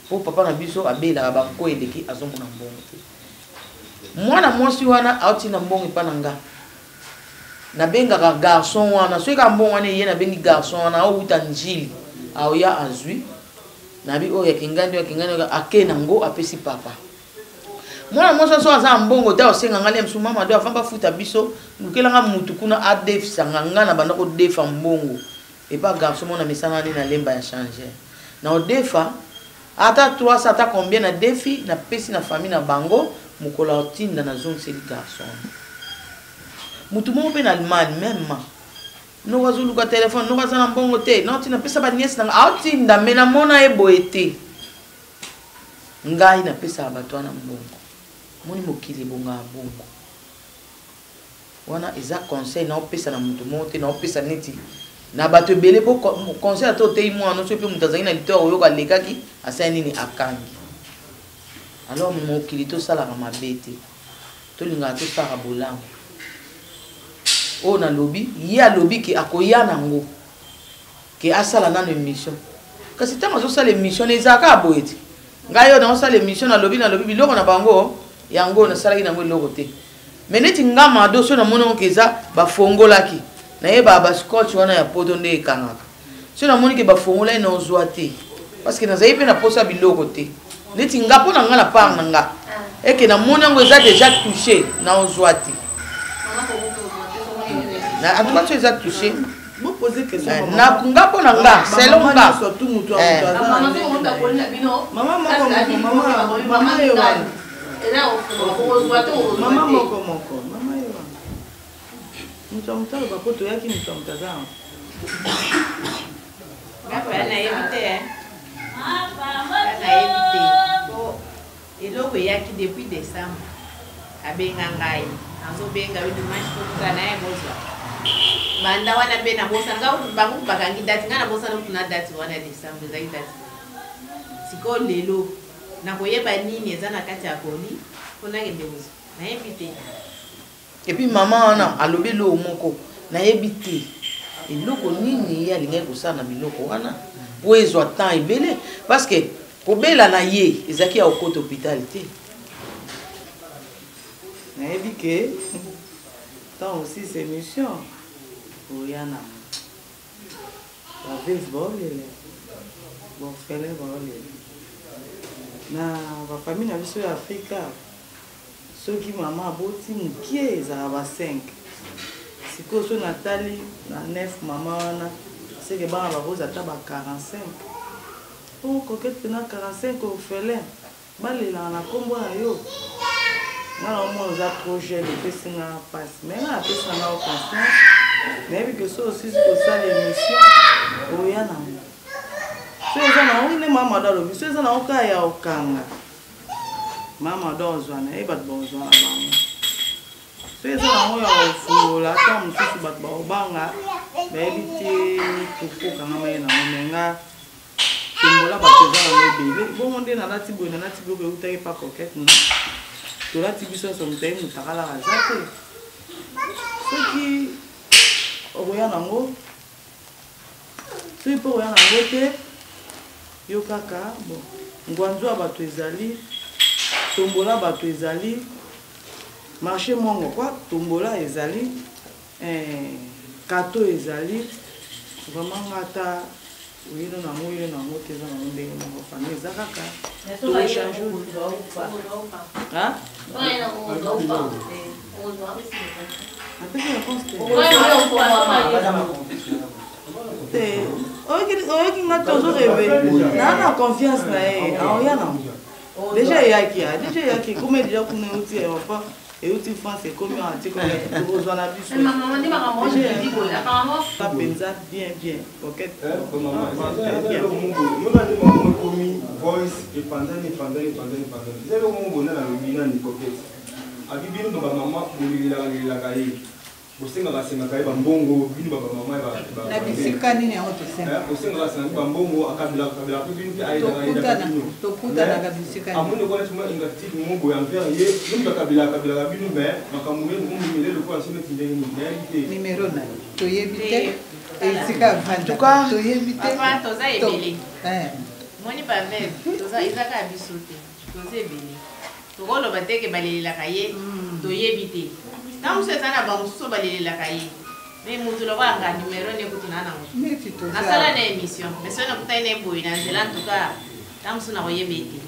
po papa na biso abela ba ko eleki azomona mbongo te mwana mwasi wana auti na mbongo pa nanga na benga ka garçon wana so ka mbongo ne ye na bengi garçon wana au uta njili au ya azui na bi o ya kingandi ake nango apesi papa mwana mwasi so aza mbongo ta osenga ngale msu mama do afamba futa biso lukela nga mutu kuna adef sanganga na banda ko defa mbongo e pa garçon mona misana ni na lemba ya changer na odefa ata 300 ata combien na défi na pesi na famille na bango mukola otinda na zone c'est garçon mutu mo pe na Allemagne même no wazulu ka téléphone no wazana mbongo te no tina pesa ba nièce na otinda mena mona e boete ngai na pesa abatwa na mbongo moni mokili bonga bongo wana eza conseil na opesa na mutu mo te na opesa neti na bato belé po conseil ato te moi no so pe mutazangi na liteur oyo ka lekaki asa nini akangi alors mokili to sala ka mabete to linga to sala bolango o na lobby ya lobby ki akoya nango ke asala na émission kasi tanga zo sala émission ezaka boyeti ngayo na sala émission na lobby biloko na bango yango na sala ina ngo loko te meneti ngama do so na mona okeza ba fongolaki na yeba ba scotch wana ya poto nde kangaka so na moni ke ba fongola ina ozwa te parce que na zayi pe na posa biloko te neti ngapo na nga na part na nga eke na moni ngo eza déjà touché na ozwa te na en tout cas tu es touché Vous posez question. Na ngapo na nga selon nga surtout mutu maman moko mama yo mutu amutalo bapoto yaki mutu amutaza ngapa na éviter na éviter po eloko yaki depuis décembre abenga ngai azobenga we dimanche kuka na ye bozwa banda wana be na bosa nga bangu bakangi date nga na bosa no kuna date wana décembre za date siko lelo na koyeba nini eza na kati ya koli pona ngende bozo na éviter et puis maman wana alobi lo moko na éviter eloko nini ya linga kosala na biloko wana po ezwa temps ebele parce que kobela na ye ezaki ya okota hôpital te nayebi ke tant aussi c'est mission oyana bavese baolele bofele baolele na bafamille na biso ya afrika soki mama aboti mokie ezala ba 5 sikoyo so natali na 9 mama wana seke bana babozi ata ba 45 o kokete pena 45 orphelin balelaka na nkombo na yo nga na omona oza trop jeune epesi nga mpasi mai nga napesi na nga o constance nayebi ke so osisi kosala émission oya nango so eza nango nde mama do alobi so eza nango kaka ya okanga mama do ozwana ye bato baozwana bango so eza nango ya kofungola ata mosusu bato baobanga bayebi te kokokanga maye nango menga tombola bato eza nango ebele bongo nde nalati boye nalati biloko eutaki pa kokete na tolati biso nyonso moto aye moto akalaka aza te soki okoya nango soki mpo okoya nango te yo kaka bon ngwanzu ya bato ezali tombola bato ezali marché mongo kwa tombola ezali kato ezali vraiment ata oyino nango te eza nango ndenge moko famille eza kaka apesi réponse te oyoki nga tozoreve naa na confiance na ye aoya nango déjà eyaki comme déjà kuna euti aéroport euti France ekomi ozwa na biso mpenza bien coquette ekomi voice epanzani ezalokomongonana coquette abi bino bamama bolelelaka ye bosengaka ye bambongo bino bamama na bisika nini yango tosenga osengaka bambongo akabelaka pe bino mpe ayedaka tokutanaka bisika amoni okona tuma ingatike mobo ya mvere ye bino bakabelaka bino me makambo momimele lokola so neti ndenge nini nayebi te nimero na toyebi te esika vanda toyebi te toza ebele moni baveve ezaka ya biso te toza ebele tokoloba teke balelelaka ye toyebi te na mosu eza na bamosusu balelelaka ye me motu lokoanga numero nde kutuna nango nasala na émission mais soki nakutani na eboye na nzela ntuka na mosu nakoyeba ete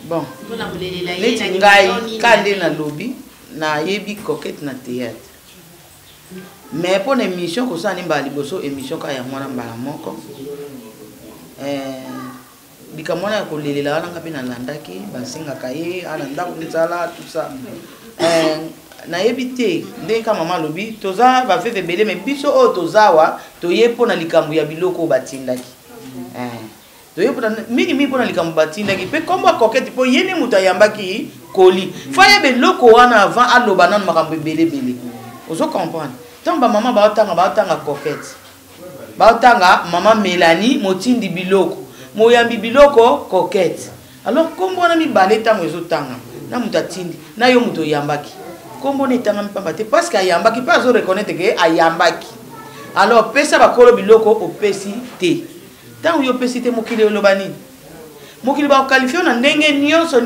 bon mpona kolelela ye neti ngai ka nde nalobi nayebi coquette na théâtre mais mpona émission kosala ni mbala liboso émission ka ya mwana mbala moko likambo wana ya kolelela wana nga mpe nalandaki basengaka ye alanda nzala tout ça nayebi te ndenge ka mama alobi toza baveve ebele me biso oyo tozawa toye mpona likambo ya biloko oyo batindaki toye mingi mpona likambo batindaki mpe kombo ya coquette mpo ye nde moto ayambaki koli fo ayeba eloko wana avant aloba nano makambo ebelebele ozocomprendre ntango bamama baotanga coquette baotanga mama Mélanie motindi biloko moyambi biloko coquette alors kombo wana mibale ntango ezotanga na moto atindi na yo moto oyambaki kombo na etanga mipamba te parce que ayambaki mpe azoreconnaitre ke ayambaki alors pesa bakolo biloko opesi te ntango yo opesi te mokili oloba nini mokili bakokalifio na ndenge nyonso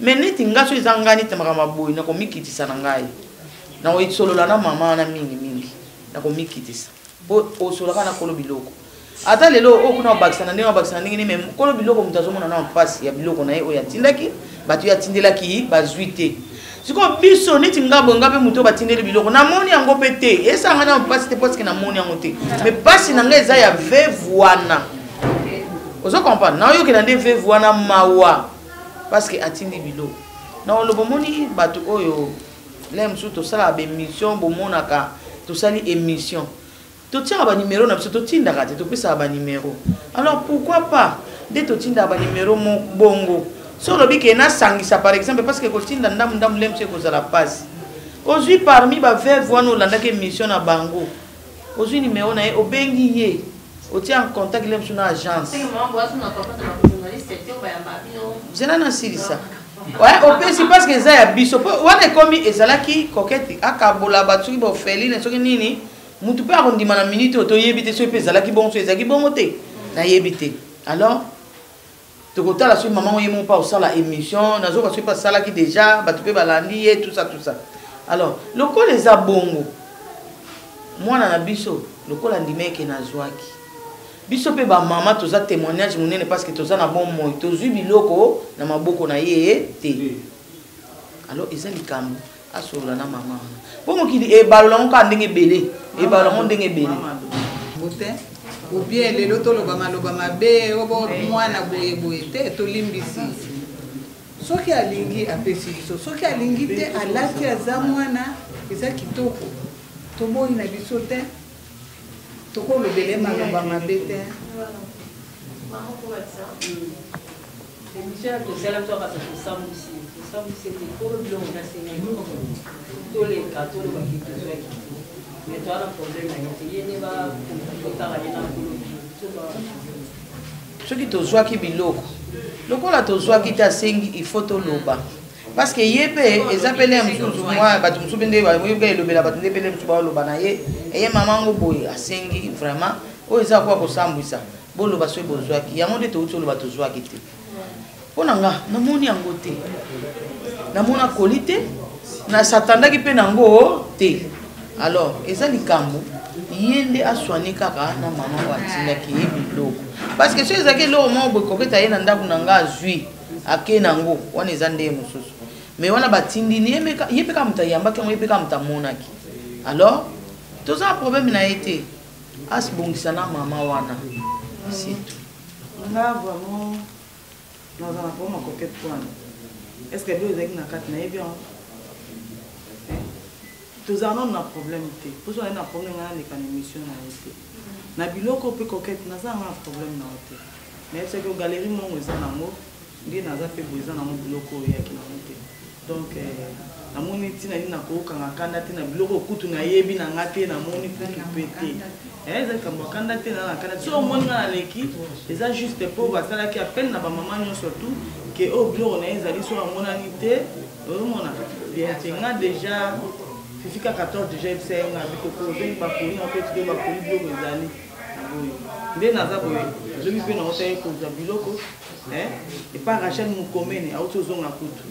me neti nga so eza ngai neti makambo boye nakomikitisa na ngai nakoisolola na mama wana mingi nakomikitisa po osolaka na kolo biloko ata lelo oyo kuna obakisa na ndenge nini me kolo biloko moto azomona na mpasi ya biloko na ye oyo atindaki bato oyo atindelaki bazwi te sikoyo biso neti ngabo nga mpe moto oyo batindeli biloko namoni yango mpe te esanga na mpasi te parceke namoni yango te me mpasi na ngai eza ya veve wana ozokomprendre naoyokela nde veve wana mawa parceke atindi biloko na olobo omoni bato oyo le mosusu tosalaka baémission bomonaka tosali émission totiaka banimero na biso totindaka te topesaka banimero alors pourquoi pas nde totindaka banimero bongo so olobi ke nasangisa par exemple parce que kotinda ndambu le mosu ekozala mpasi ozwi parmi baveve wana olandaki émission na bango ozwi nimero na ye obengi ye otia en contact le mosu na agence zela nasilisa opesi parce que eza ya biso wana ekomi ezalaki coquette akabola bato soki baofeline soki nini mutu mpe akondima na minute oyo toyebi te soki mpe ezalaki bongo so ezalaki bongo te nayebi te alors tokotala soki mama oye mo mpa osala émission nazoka soki mpe asalaki déjà bato mpe balandi ye tout ça alors lokola eza bongo mwana na biso lokola ndima eke nazwaki biso mpe bamama toza témoignage monene parce que toza na bon moi tozwi biloko na maboko na ye te alors eza likambo asolola na mama wana mpo mokili ebalolango kaka ndenge ebele ebalolango ndenge ebele bote obien lelo toloba maloba mabe obo mwana boyeboye te tolimbisi soki alingi apesi biso soki alingi te alati aza mwana eza kitoko toboyi na biso te tokolobele maloba mabe te soki tozwaki biloko lokola tozwaki te asengi ifo toloba parce que ye mpe eza mpe le mosusu mwa bato mosusu mpe nde oyoka elobela bato nde mpe le mosusu baoloba na ye eye mama ngo boye asengi vraiment oyo eza kwa kosambwisa boloba soki bozwaki yango nde touti oloba tozwaki te mpo na nga namoni yango te namona koli te nasatandaki mpe nango te alors eza likambo yende aswani kaka na mama watinda ki biloko parce que ceux qui lo mo bo koketa yena ndaku nanga zui akena ngo wana ezande mususu mais wana batindi ni yepeka mutayamba ke yepeka mutamonaki alors tout ça problème na été asibongisa na mama wana c'est tout nga vraiment dans un rapport ma coquette point est-ce que deux avec na kat na bien tous en on a problème té pour ça on a problème na les émission na été na biloko pe coquette na ça un problème na été mais c'est que galerie mon za na ngo ndi na za pe boza na mo biloko ya ki na été donc na moni tina ni na ko kanga kanda tina biloko kutu na yebi na ngate na moni kutu pété eza kamba kanda tina na kanda so moni na leki eza juste pour basala ki appelle na ba maman nyo surtout que au biloko na ezali so mona ni te mona bien tinga déjà fifika 14 déjà c'est nga biko ben ba ko ni en fait de ba ko biloko ezali nde na za boye je mi pe na otaye ko za biloko et pas Rachel Mukomene auto zonga kutu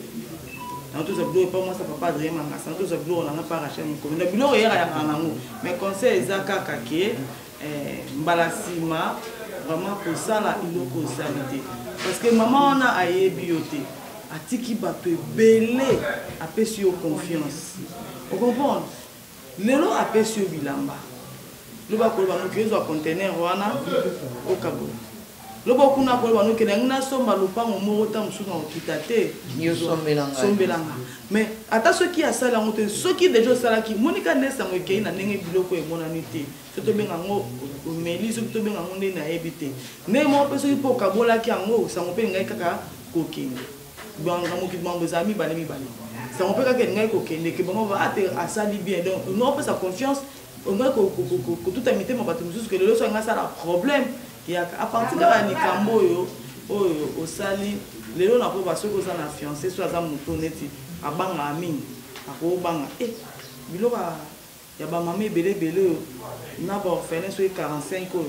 na auto za biloko pas moi ça papa Adrien Mangasa auto za biloko na pas Rachel Mukomene na biloko yera ya kanango mais conseil ezaka kake mbalasima vraiment pour ça la iloko sanité parce que maman on a ayebi yote atiki bato belé apesi yo confiance vous comprenez lelo apesi yo bilamba loba ko ba mukezo a conteneur wana au Cabo loba kuna ko ba nuke na somba lupango mota msuka okitate yo sombelanga mais ata ceux qui a ça la moto ceux qui déjà ça la qui monika nesa ngeke na ndenge biloko e monanité to benga ngo meli so to benga ngo na ebité ne mo peso ipo kabola ki ngo sango pe ngai kaka kokende banga mo ki mambo zami bale mi bale sango pe kaka ngai kokende ke bango va ate asali bien donc non pas sa confiance on va ko tout amité ma bato mususu que le so nga ça la problème ya à partir de la nikambo yo o sali lelo na ko ba so ko za na fiancé so za muto neti abanga amini ako banga biloka ya ba mama belé na ba orphelin so 45 ko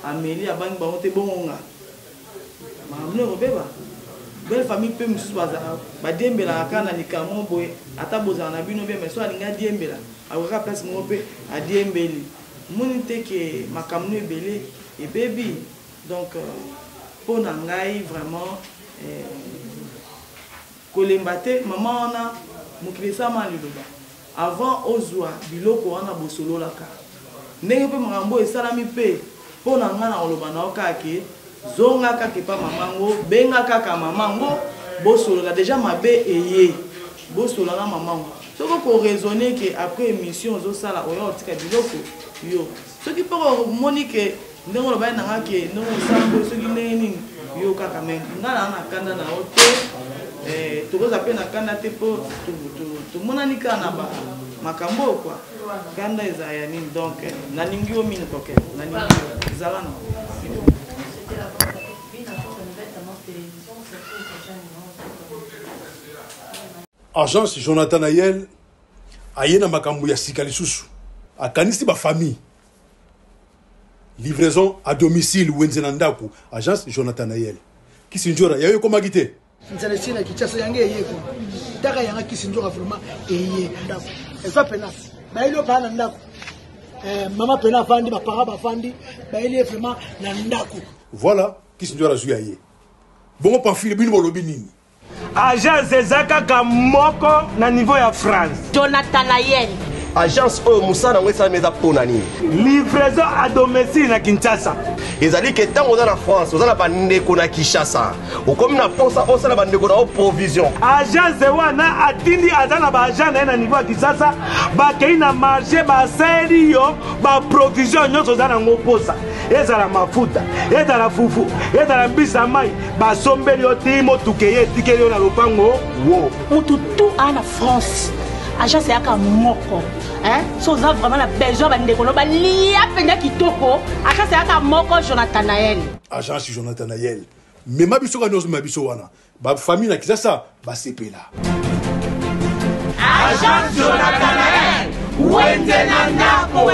ameli abangi ba onte bonga mamne robeba belle famille pe mususu ba diembela kana nikamo boy ata boza na bino be mais so alinga diembela akoka place mo pe a diembeli moni te ke makamno belé et baby donc pour nangai vraiment kolembate maman ona mukilisa maliloba avant ozwa biloko wana bosolo la ka ndenge pe makambo esalami pe pour nanga na oloba na okake zonga kake pa mamango benga kaka mamango bosolo la déjà mabe eye bosolo na mamango soko ko raisonner que après émission zo sala oyo tika biloko yo soki pour monique ndenge oloba nanga ke no sambo soki neni yo kaka men ngala na kanda na hotel tokoza pe na kanda te po to monani kana ba makambo kwa kanda eza ya nini donc na ningi o mine koke na ningi zala na Agence Jonathan Ayel ayena makambo ya sikali susu akanisi ba famille livraison à domicile wenzenandaku agence Jonathan Ayel kisinjora yayo komagite nzale sina kichasa yange yeko taka yanga kisinjora vraiment eye ndako efa pena bailo bana ndako mama pena fandi ba para ba fandi baile vraiment na ndako voilà kisinjora zuyaye bongo pamphile bino bolobi nini agence ezaka moko na niveau ya France Jonathan Ayel agence oyo musana ngwesa meza ponani livraison à domicile na Kinshasa ezali ke tango oza na France oza na bandeko na Kinshasa okomi na posa osala bandeko na provision agence wana atindi aza na baagent na ye na niveau ya Kinshasa bakei na marché basali yo baprovision nyonso oza nango posa ezala mafuta ezala fufu ezala mbisa mai basombeli yo ti motuke ye etikeli yo na lopango wo mutu tu ana France agence yaka moko so oza vraiment na besoin bandeko no balia mpenza kitoko agence yaka moko Jonathan Ayel agence Jonathan Ayel mema biso ka nyonso mema biso wana bafamille na Kinshasa basepela agence Jonathan Ayel wenze na ndako